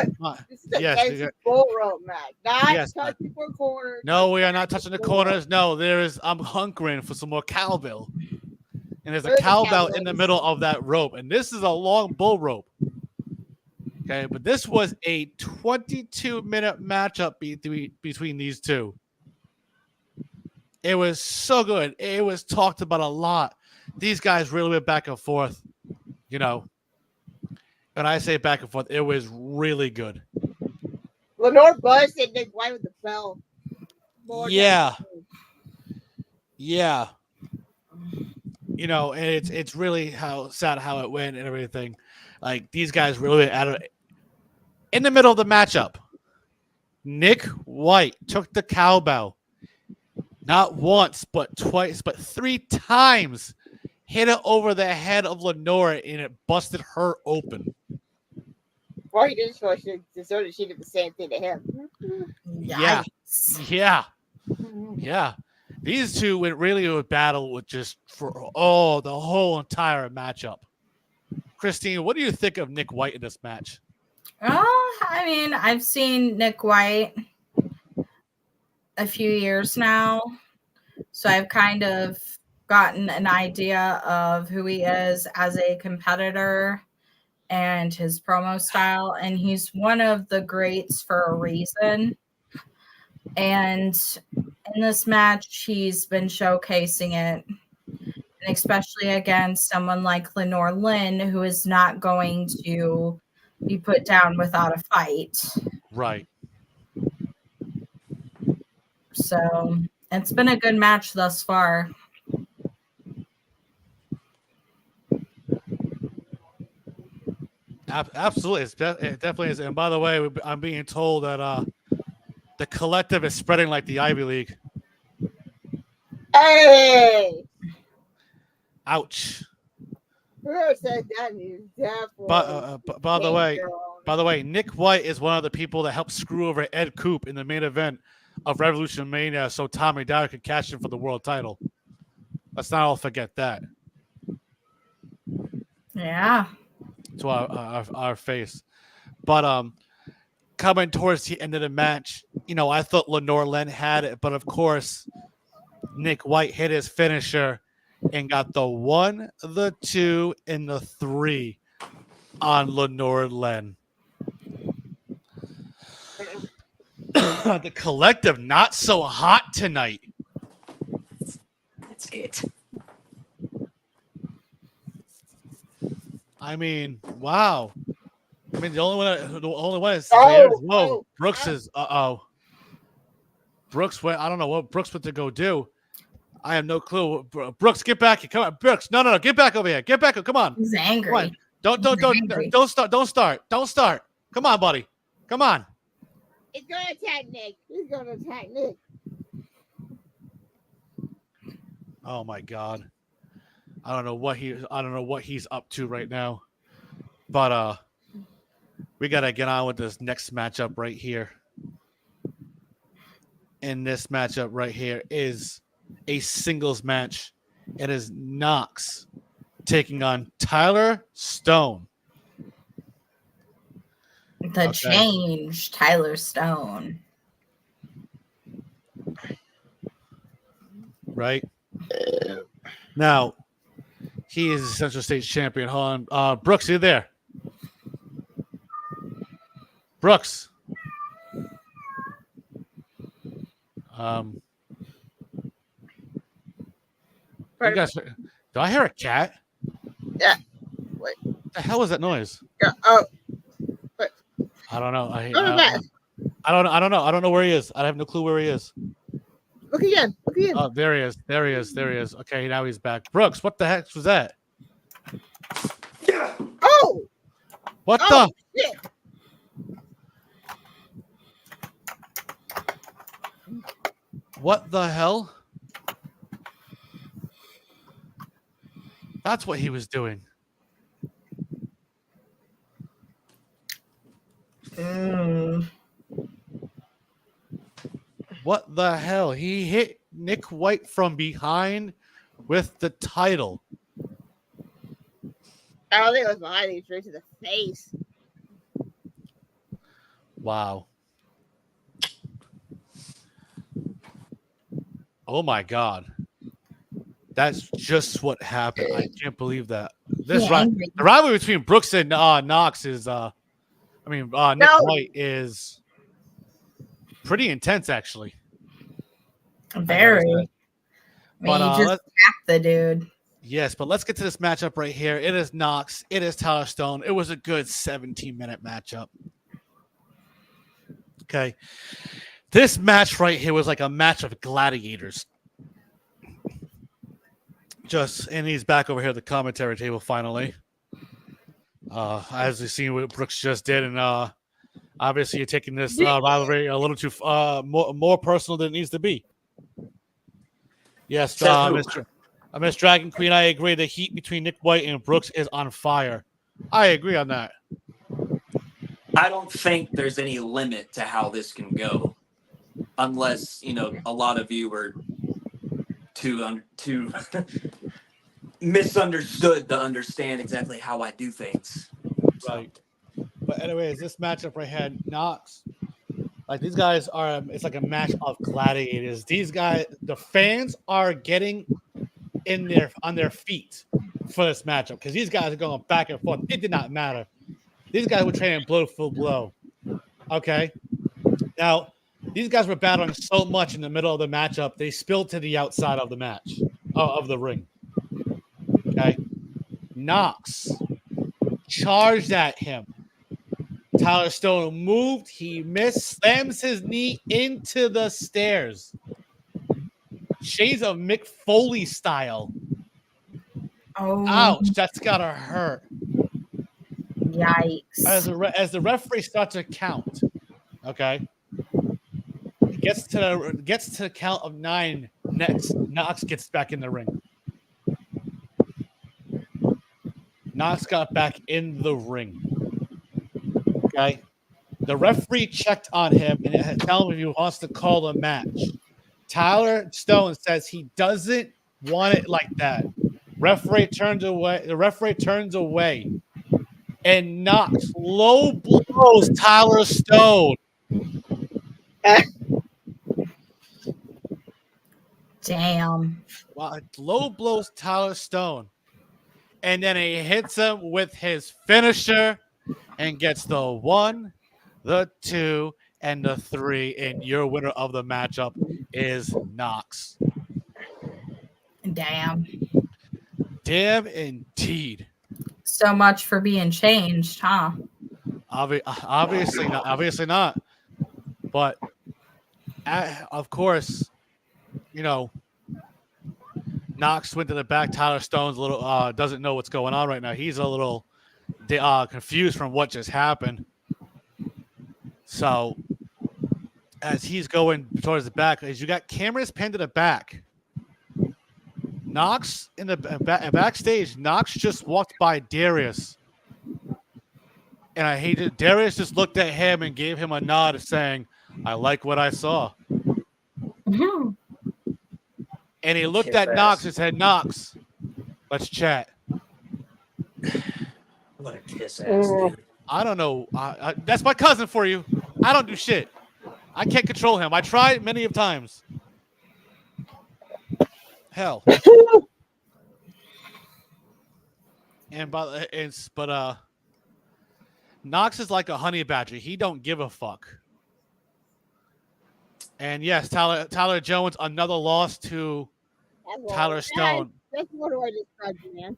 S2: rope match. Not touching for corners.
S1: No, we are not touching the corners. No, I'm hunkering for some more cowbell. And there's a cowbell in the middle of that rope. And this is a long bull rope. Okay, but this was a 22-minute matchup between these two. It was so good. It was talked about a lot. These guys really went back and forth. You know, when I say back and forth, it was really good.
S2: Lenore busted Nick White with the bell.
S1: Yeah. You know, and it's really sad how it went and everything. Like, these guys really in the middle of the matchup. Nick White took the cowbell not once, but twice, but 3 times. Hit it over the head of Lenore, and it busted her open.
S2: Well, he didn't show she did the same thing to him.
S1: Yeah. These two went really with battle with just for the whole entire matchup. Christine, what do you think of Nick White in this match?
S3: I mean, I've seen Nick White a few years now, so I've kind of gotten an idea of who he is as a competitor and his promo style, and he's one of the greats for a reason. And in this match, he's been showcasing it, and especially against someone like Lenore Lynn, who is not going to be put down without a fight.
S1: Right.
S3: So it's been a good match thus far.
S1: Absolutely, it definitely is. And by the way, I'm being told that the collective is spreading like the Ivy League.
S2: Hey,
S1: Ouch.
S2: whoever said that is definitely.
S1: By the way,
S2: girl.
S1: Nick White is one of the people that helped screw over Ed Coop in the main event of Revolution Mania, so Tommy Dowd could cash in for the world title. Let's not all forget that.
S3: Yeah.
S1: To our face. But coming towards the end of the match, I thought Lenore Len had it, but of course, Nick White hit his finisher and got the 1, the 2, and the 3 on Lenore Len. The collective not so hot tonight.
S4: That's it.
S1: I mean, wow. I mean, the only one is whoa. Brooks is Brooks went. I don't know what Brooks went to go do. I have no clue. Brooks, get back here. Come on, Brooks. No, get back over here. Get back. Come on.
S3: He's angry.
S1: Don't start. Don't start. Come on, buddy. Come on.
S2: He's gonna attack Nick. He's gonna attack Nick.
S1: Oh my God. I don't know what he's up to right now. But we gotta get on with this next matchup right here. And this matchup right here is a singles match. It is Knox taking on Tyler Stone.
S3: The change, Tyler Stone.
S1: Right? Now, he is a Central States champion. Hold on. Brooks, are you there? Brooks. You guys, do I hear a cat?
S2: Yeah. What
S1: the hell was that noise?
S2: Yeah. Oh. What?
S1: I don't know.
S2: Go to bed.
S1: I don't know. I don't know where he is. I have no clue where he is.
S2: Look again.
S1: Oh, there he is. Okay, now he's back. Brooks, what the heck was that?
S2: Oh.
S1: What the?
S2: Shit.
S1: What the hell? That's what he was doing. What the hell? He hit Nick White from behind with the title.
S2: I don't think it was behind. He was straight to the face.
S1: Wow. Oh my God. That's just what happened. I can't believe that. The rivalry between Brooks and Knox is Nick White is pretty intense, actually.
S3: Very. But you just tapped the dude.
S1: Yes, but let's get to this matchup right here. It is Knox. It is Tyler Stone. It was a good 17-minute matchup. Okay. This match right here was like a match of gladiators. And he's back over here at the commentary table finally. As you see what Brooks just did, and obviously you're taking this rivalry a little too more personal than it needs to be. Yes, Miss Dragon Queen, I agree. The heat between Nick White and Brooks is on fire. I agree on that.
S4: I don't think there's any limit to how this can go, unless a lot of you were too misunderstood to understand exactly how I do things.
S1: Right. But anyways, this matchup right here, Knox, like these guys are, it's like a match of gladiators. These guys, the fans are getting on their feet for this matchup because these guys are going back and forth. It did not matter. These guys were training blow for blow. Okay. Now, these guys were battling so much in the middle of the matchup, they spilled to the outside of the match, of the ring. Okay. Knox charged at him. Tyler Stone moved. He missed, slams his knee into the stairs. Shades of Mick Foley style.
S3: Oh.
S1: Ouch. That's got to hurt.
S3: Yikes.
S1: As the referee starts to count, okay, gets to the count of 9. Next, Knox gets back in the ring. Knox got back in the ring. Okay, the referee checked on him and told him if he wants to call a match. Tyler Stone says he doesn't want it like that. Referee turns away. The referee turns away, and Knox low blows Tyler Stone.
S3: Damn.
S1: Wow, low blows Tyler Stone, and then he hits him with his finisher and gets the 1, the 2, and the 3. And your winner of the matchup is Knox.
S3: Damn.
S1: Damn indeed.
S3: So much for being changed, huh?
S1: Obviously not. Obviously not. But of course, you know, Knox went to the back. Tyler Stone's a little doesn't know what's going on right now. He's a little confused from what just happened. So as he's going towards the back, as you got cameras pinned to the back, Knox in the backstage. Knox just walked by Darius, and I hated Darius. Just looked at him and gave him a nod, saying, "I like what I saw."
S3: Mhm.
S1: And he looked
S5: Kiss
S1: at
S5: ass.
S1: Knox and said, "Knox, let's chat."
S5: What a kiss ass, dude.
S1: I don't know. That's my cousin for you. I don't do shit. I can't control him. I tried many of times. Hell. But Knox is like a honey badger. He don't give a fuck. And yes, Tyler Jones, another loss to Tyler Stone.
S2: That's what do I describe you, man?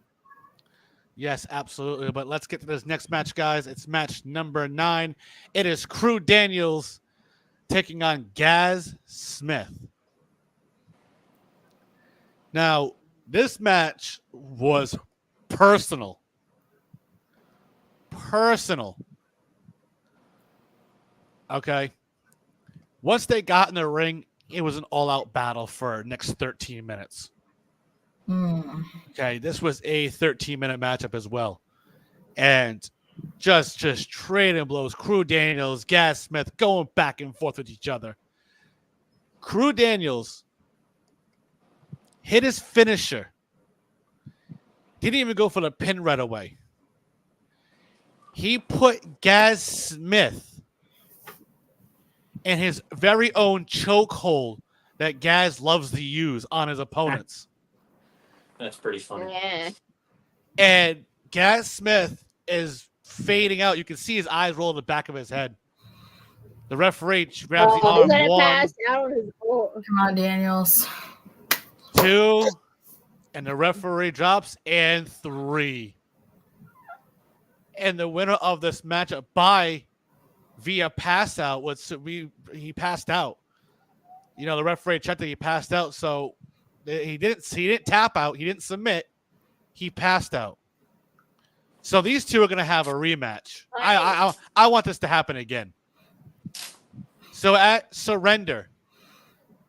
S1: Yes, absolutely. But let's get to this next match, guys. It's match number 9. It is Crew Daniels taking on Gaz Smith. Now, this match was personal. Okay. Once they got in the ring, it was an all-out battle for next 13 minutes. Okay, this was a 13-minute matchup as well. And just trading blows. Crew Daniels, Gaz Smith going back and forth with each other. Crew Daniels hit his finisher. Didn't even go for the pin right away. He put Gaz Smith in his very own chokehold that Gaz loves to use on his opponents.
S5: That's pretty funny.
S2: Yeah.
S1: And Gaz Smith is fading out. You can see his eyes roll in the back of his head. The referee grabs the arm.
S2: He's gonna
S1: 1,
S2: pass out on his goal.
S3: Come on, Daniels.
S1: 2, and the referee drops, and 3. And the winner of this matchup via pass out he passed out. You know, the referee checked that he passed out, so he didn't tap out, he didn't submit, he passed out. So these two are going to have a rematch. I want this to happen again. So at Surrender,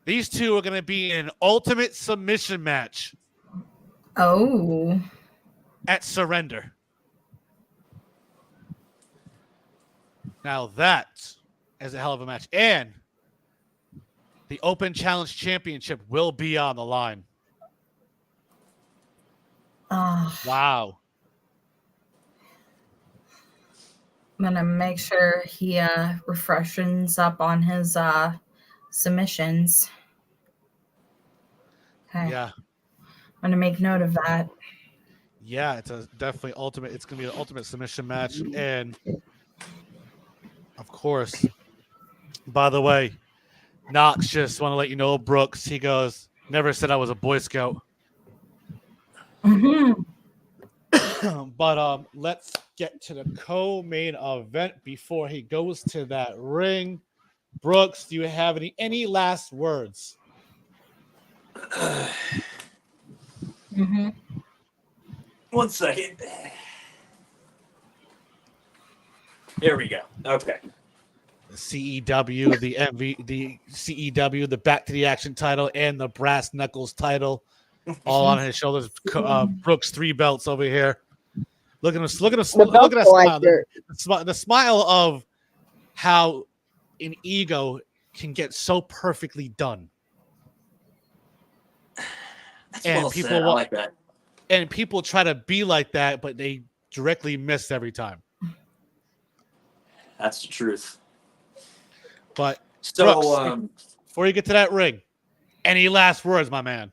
S1: these two are going to be in an ultimate submission match.
S3: Oh.
S1: At Surrender. Now that is a hell of a match. And the Open Challenge Championship will be on the line. Wow.
S3: I'm going to make sure he refreshes up on his submissions. Okay.
S1: Yeah.
S3: I'm going to make note of that.
S1: Yeah, it's definitely ultimate. It's going to be an ultimate submission match. And of course, by the way, Knox just want to let you know, Brooks, he goes, never said I was a Boy Scout.
S3: Mm-hmm.
S1: But let's get to the co-main event before he goes to that ring. Brooks, do you have any last words?
S5: Mm-hmm. 1 second. Here we go. Okay.
S1: The CEW, the CEW, the Back to the Action title, and the Brass Knuckles title, all on his shoulders. Brooks 3 belts over here. Look at him! Look at him!
S2: The
S1: Look
S2: belt
S1: at that
S2: collector.
S1: smile! The smile of how an ego can get so perfectly done.
S4: That's
S1: And
S4: well
S1: people
S4: said. I like that.
S1: And people try to be like that, but they directly miss every time.
S4: That's the truth.
S1: But
S4: So,
S1: Brooks, before you get to that ring, any last words, my man?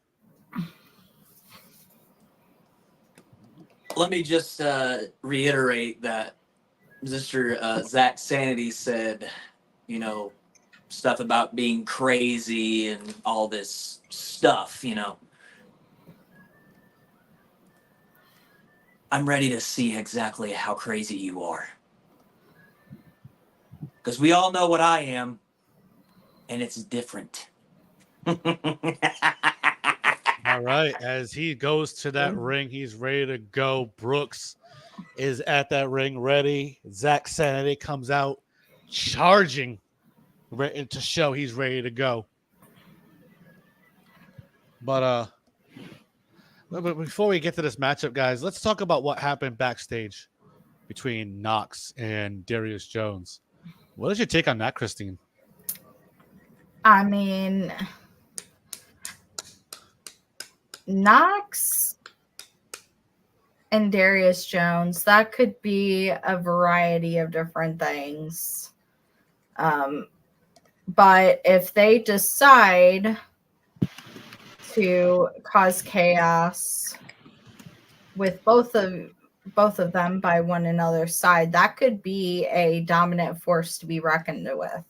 S4: let me just reiterate that Mr. Zach Sanity said, you know, stuff about being crazy and all this stuff, you know. I'm ready to see exactly how crazy you are. Because we all know what I am, and it's different.
S1: All right. As he goes to that ring, he's ready to go. Brooks is at that ring ready. Zach Sanity comes out charging ready to show he's ready to go. But before we get to this matchup, guys, let's talk about what happened backstage between Knox and Darius Jones. What is your take on that, Christine?
S3: I mean, Knox and Darius Jones, that could be a variety of different things. But if they decide to cause chaos with both of them by one another's side, that could be a dominant force to be reckoned with.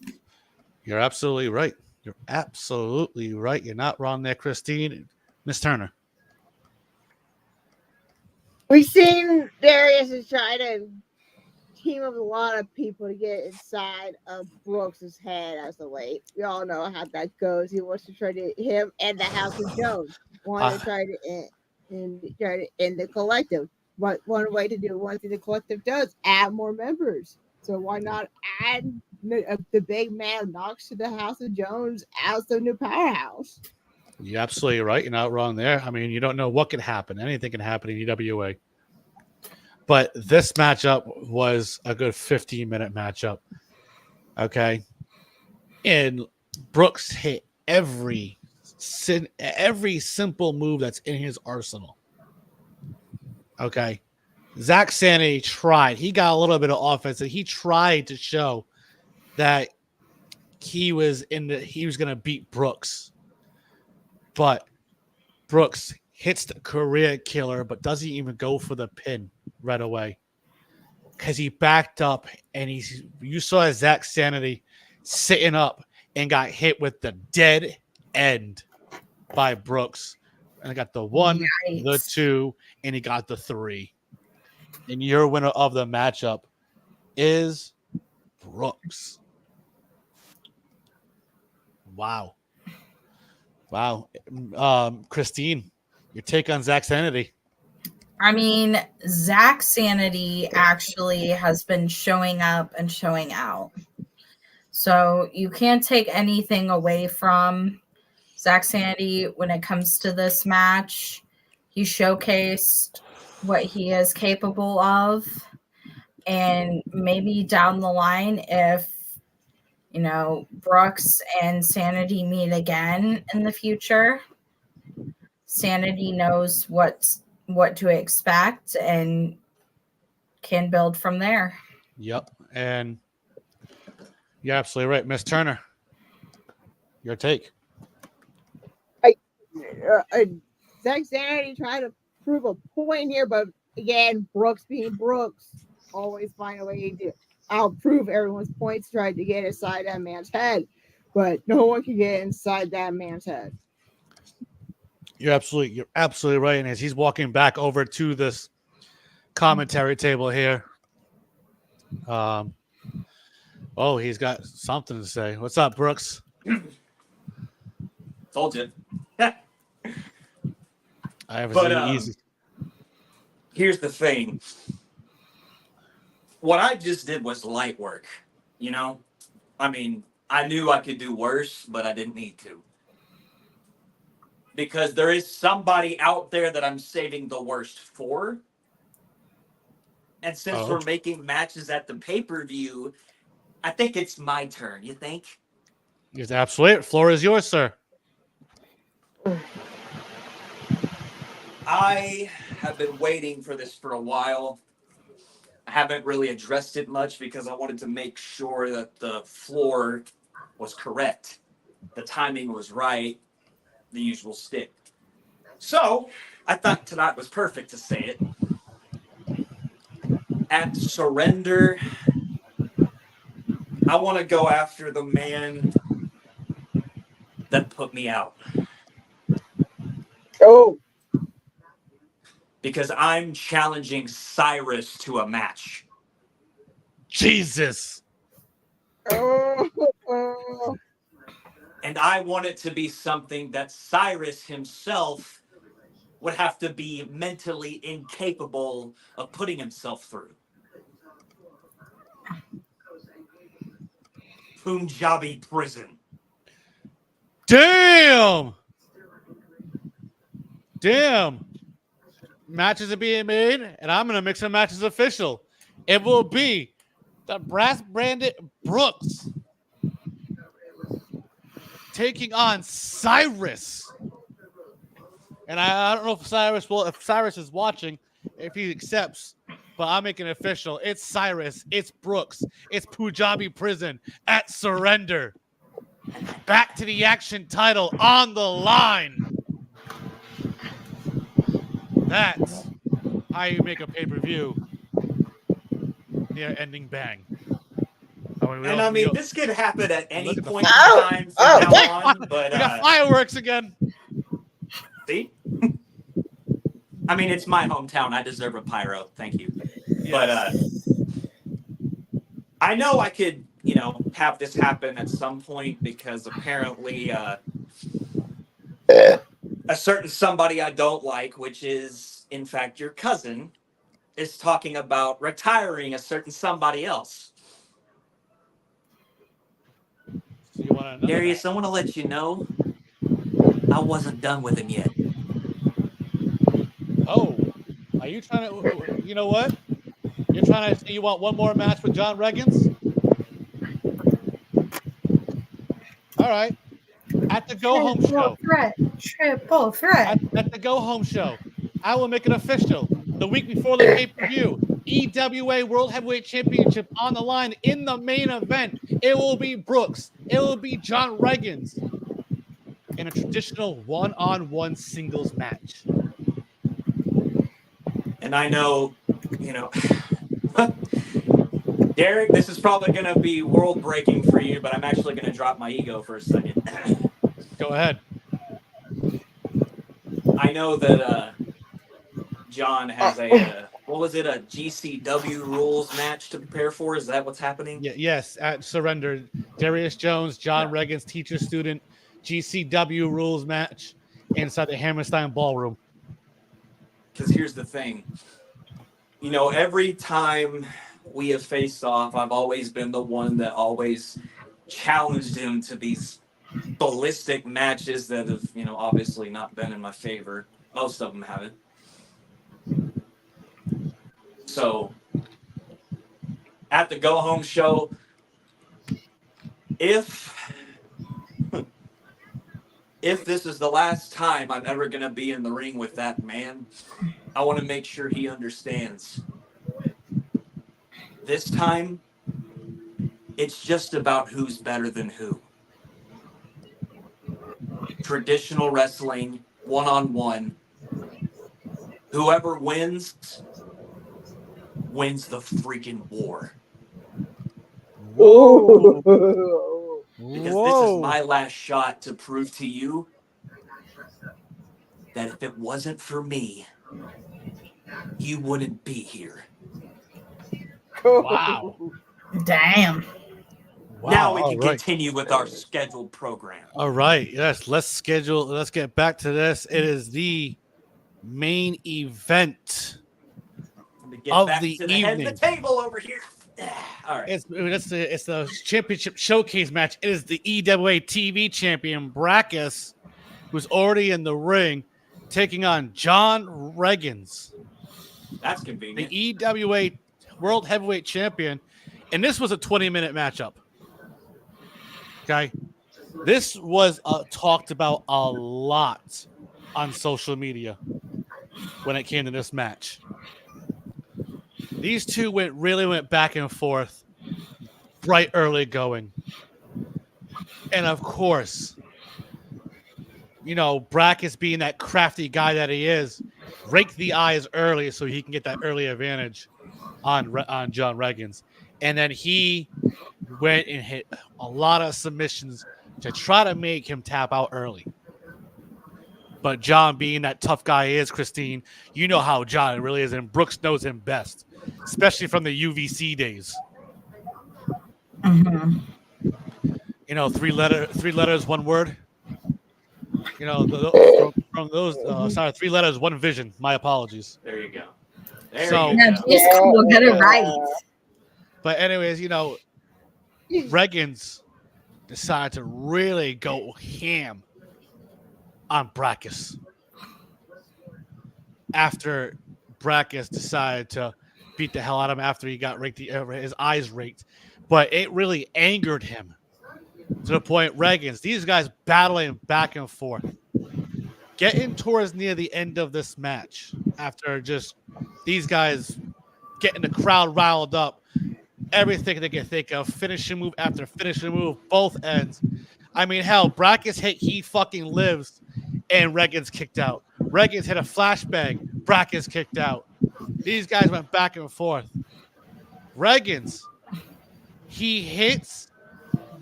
S1: You're absolutely right. You're absolutely right. You're not wrong there, Christine. Miss Turner.
S2: We've seen Darius is trying to team up a lot of people to get inside of Brooks's head as of late. We all know how that goes. He wants to try to him and the House of Jones want to try to end the collective. But one way to do one thing the collective does, add more members. So why not add the big man Knox to the House of Jones as the new powerhouse?
S1: You're absolutely right. You're not wrong there. I mean, you don't know what can happen. Anything can happen in EWA. But this matchup was a good 15-minute matchup. Okay. And Brooks hit every simple move that's in his arsenal. Okay. Zach Sanity tried. He got a little bit of offense, and he tried to show that he was going to beat Brooks. But Brooks hits the career killer, but doesn't even go for the pin right away because he backed up, and you saw Zach Sanity sitting up and got hit with the dead end by Brooks. And I got the 1,
S3: Yikes.
S1: the 2, and he got the 3. And your winner of the matchup is Brooks. Wow. Christine, your take on Zach Sanity?
S3: I mean, Zach Sanity actually has been showing up and showing out. So you can't take anything away from Zach Sanity when it comes to this match. He showcased what he is capable of. And maybe down the line, if, you know, Brooks and Sanity meet again in the future, Sanity knows what to expect and can build from there.
S1: Yep. And you're absolutely right. Miss Turner, your take.
S2: Zach Sanity trying to prove a point here, but again, Brooks being Brooks, always find a way to outprove everyone's points, trying to get inside that man's head, but no one can get inside that man's head.
S1: You're absolutely right. And as he's walking back over to this commentary table here, he's got something to say. What's up, Brooks?
S4: Told you.
S1: I have a easy.
S4: Here's the thing. what I just did was light work. You know, I mean, I knew I could do worse, but I didn't need to. Because there is somebody out there that I'm saving the worst for. And since
S1: Oh.
S4: we're making matches at the pay-per-view, I think it's my turn. You think?
S1: Yes, absolutely. Floor is yours, sir.
S4: I have been waiting for this for a while. I haven't really addressed it much because I wanted to make sure that the floor was correct. The timing was right, the usual stick. So, I thought tonight was perfect to say it. At Surrender, I want to go after the man that put me out.
S2: Oh,
S4: Because I'm challenging Cyrus to a match.
S1: Jesus.
S2: oh.
S4: And I want it to be something that Cyrus himself would have to be mentally incapable of putting himself through. Punjabi prison.
S1: Damn. Damn. Matches are being made, and I'm going to make some matches official. It will be the brass branded Brooks taking on Cyrus. And I don't know if Cyrus is watching, if he accepts, but I'm making it official. It's Cyrus, it's Brooks, it's Punjabi prison at Surrender. Back to the action title on the line. That's how you make a pay-per-view near ending bang.
S4: This could happen at any
S1: Look at the
S4: point in
S2: Oh,
S4: time from
S2: oh.
S4: now on, but
S1: we got fireworks again.
S4: see? I mean, it's my hometown. I deserve a pyro. Thank you.
S1: Yes.
S4: But I know I could, have this happen at some point because apparently a certain somebody I don't like, which is, in fact, your cousin, is talking about retiring a certain somebody else.
S1: So you want to know
S4: Darius,
S1: that?
S4: I want to let you know I wasn't done with him yet.
S1: Oh, are you trying to? You know what? You're trying to. You want one more match with John Reggins? All right. At the Go Home Show.
S3: Triple threat.
S1: At the Go Home Show, I will make it official. The week before the pay-per-view, EWA World Heavyweight Championship on the line in the main event. It will be Brooks. It will be John Reggins in a traditional one-on-one singles match.
S4: And I know, Derek, this is probably going to be world breaking for you, but I'm actually going to drop my ego for a second.
S1: Go ahead.
S4: I know that John has a GCW rules match to prepare for. Is that what's happening?
S1: Yes, at Surrender. Darius Jones, John Reggins, teacher-student, GCW rules match inside the Hammerstein Ballroom.
S4: Because here's the thing. Every time we have faced off, I've always been the one that always challenged him to these ballistic matches that have, obviously not been in my favor. Most of them haven't. So, at the Go Home Show, if this is the last time I'm ever going to be in the ring with that man, I want to make sure he understands. This time, it's just about who's better than who. Traditional wrestling, one-on-one. Whoever wins the freaking war.
S2: Whoa.
S4: Because this is my last shot to prove to you that if it wasn't for me, you wouldn't be here.
S1: Wow.
S3: Damn.
S1: Wow.
S4: Now we
S1: all
S4: can
S1: right.
S4: continue with our scheduled program.
S1: All right. Yes, let's get back to this. It is the main event.
S4: Let me get
S1: of
S4: back
S1: the
S4: to the head of
S1: evening.
S4: the table over here. All right.
S1: It's the championship showcase match. It is the EWA TV champion Brackus, who's already in the ring, taking on John Reggins,
S4: That's
S1: the
S4: convenient.
S1: EWA World Heavyweight Champion. And this was a 20-minute matchup. Okay. This was talked about a lot on social media when it came to this match. These two really went back and forth, bright early going. And of course, you know, Brackus being that crafty guy that he is, raked the eyes early so he can get that early advantage on John Reggins. And then he went and hit a lot of submissions to try to make him tap out early. But John, being that tough guy he is, Christine, you know how John really is, and Brooks knows him best, especially from the UVC days.
S3: Mm-hmm.
S1: You know, three letters, one word. You know, from those, sorry, 3 letters, one vision. My apologies.
S4: There you go. There
S1: So-
S4: you
S3: Now,
S4: go.
S3: just cool, get it right.
S1: But anyways, you know, Reggins decided to really go ham on Brackus after Brackus decided to beat the hell out of him after he got raked, his eyes raked. But it really angered him to the point, Reggins, these guys battling back and forth, getting towards near the end of this match after just these guys getting the crowd riled up, everything they can think of, finishing move after finishing move, both ends. I mean, hell, Brackus hit He Fucking Lives, and Reggins kicked out. Reggins hit a flashbang, Brackus kicked out. These guys went back and forth. Reggins, he hits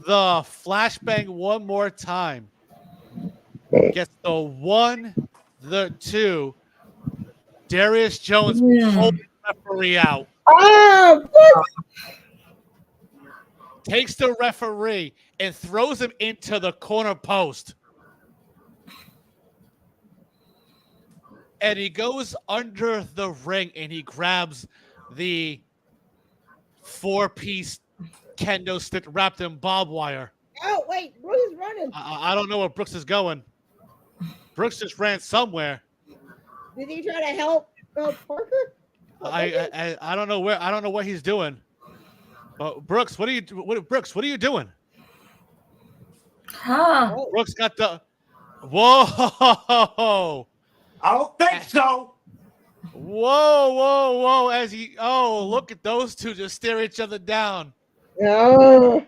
S1: the flashbang one more time. Gets the 1, the 2. Darius Jones pulls the referee out.
S2: Oh,
S1: Takes the referee and throws him into the corner post. And he goes under the ring and he grabs the 4-piece kendo stick wrapped in barbed wire.
S2: oh, wait, Brooks is running.
S1: I don't know where Brooks is going. Brooks just ran somewhere.
S2: Did he try to help Parker?
S1: I don't know where. I don't know what he's doing. But Brooks, what are you doing?
S3: Huh.
S1: Brooks got the. Whoa!
S4: I don't think so.
S1: Whoa! As he, look at those two just stare each other down.
S2: No.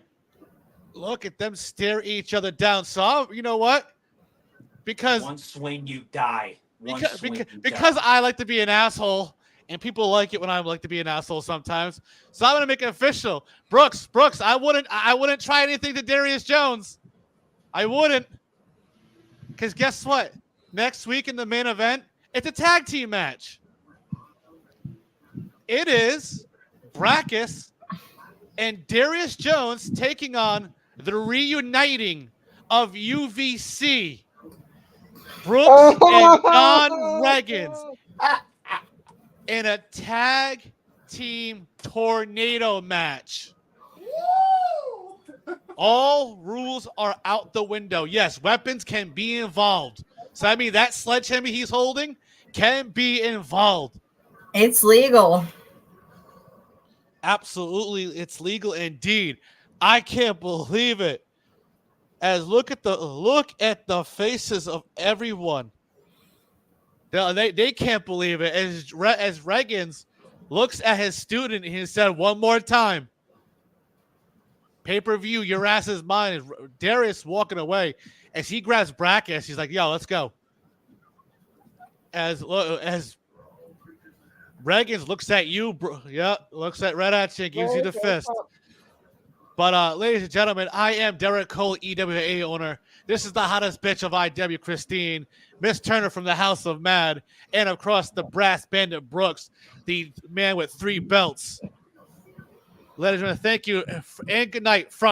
S1: Look at them stare each other down. So you know what? Because
S4: One swing, you die.
S1: Because I like to be an asshole, and people like it when I like to be an asshole sometimes. So I'm gonna make it official. Brooks, I wouldn't try anything to Darius Jones. I wouldn't. Because guess what? Next week in the main event, it's a tag team match. It is Brackus and Darius Jones taking on the reuniting of UVC. Brooks and John Reggins in a tag team tornado match. All rules are out the window. Yes, weapons can be involved. So I mean, that sledgehammer he's holding can be involved.
S3: It's legal.
S1: Absolutely, it's legal indeed. I can't believe it. As look at the faces of everyone. They can't believe it. As Reggins looks at his student and he said one more time, pay-per-view, your ass is mine. Darius walking away as he grabs Brackus. He's like, yo, let's go. As Reggins looks at you, looks right at you and gives you the fist. But ladies and gentlemen, I am Derek Cole, EWA owner. This is the hottest bitch of IW, Christine, Miss Turner from the House of Mad, and of course the brass bandit Brooks, the man with 3 belts. Ladies and gentlemen, thank you and good night from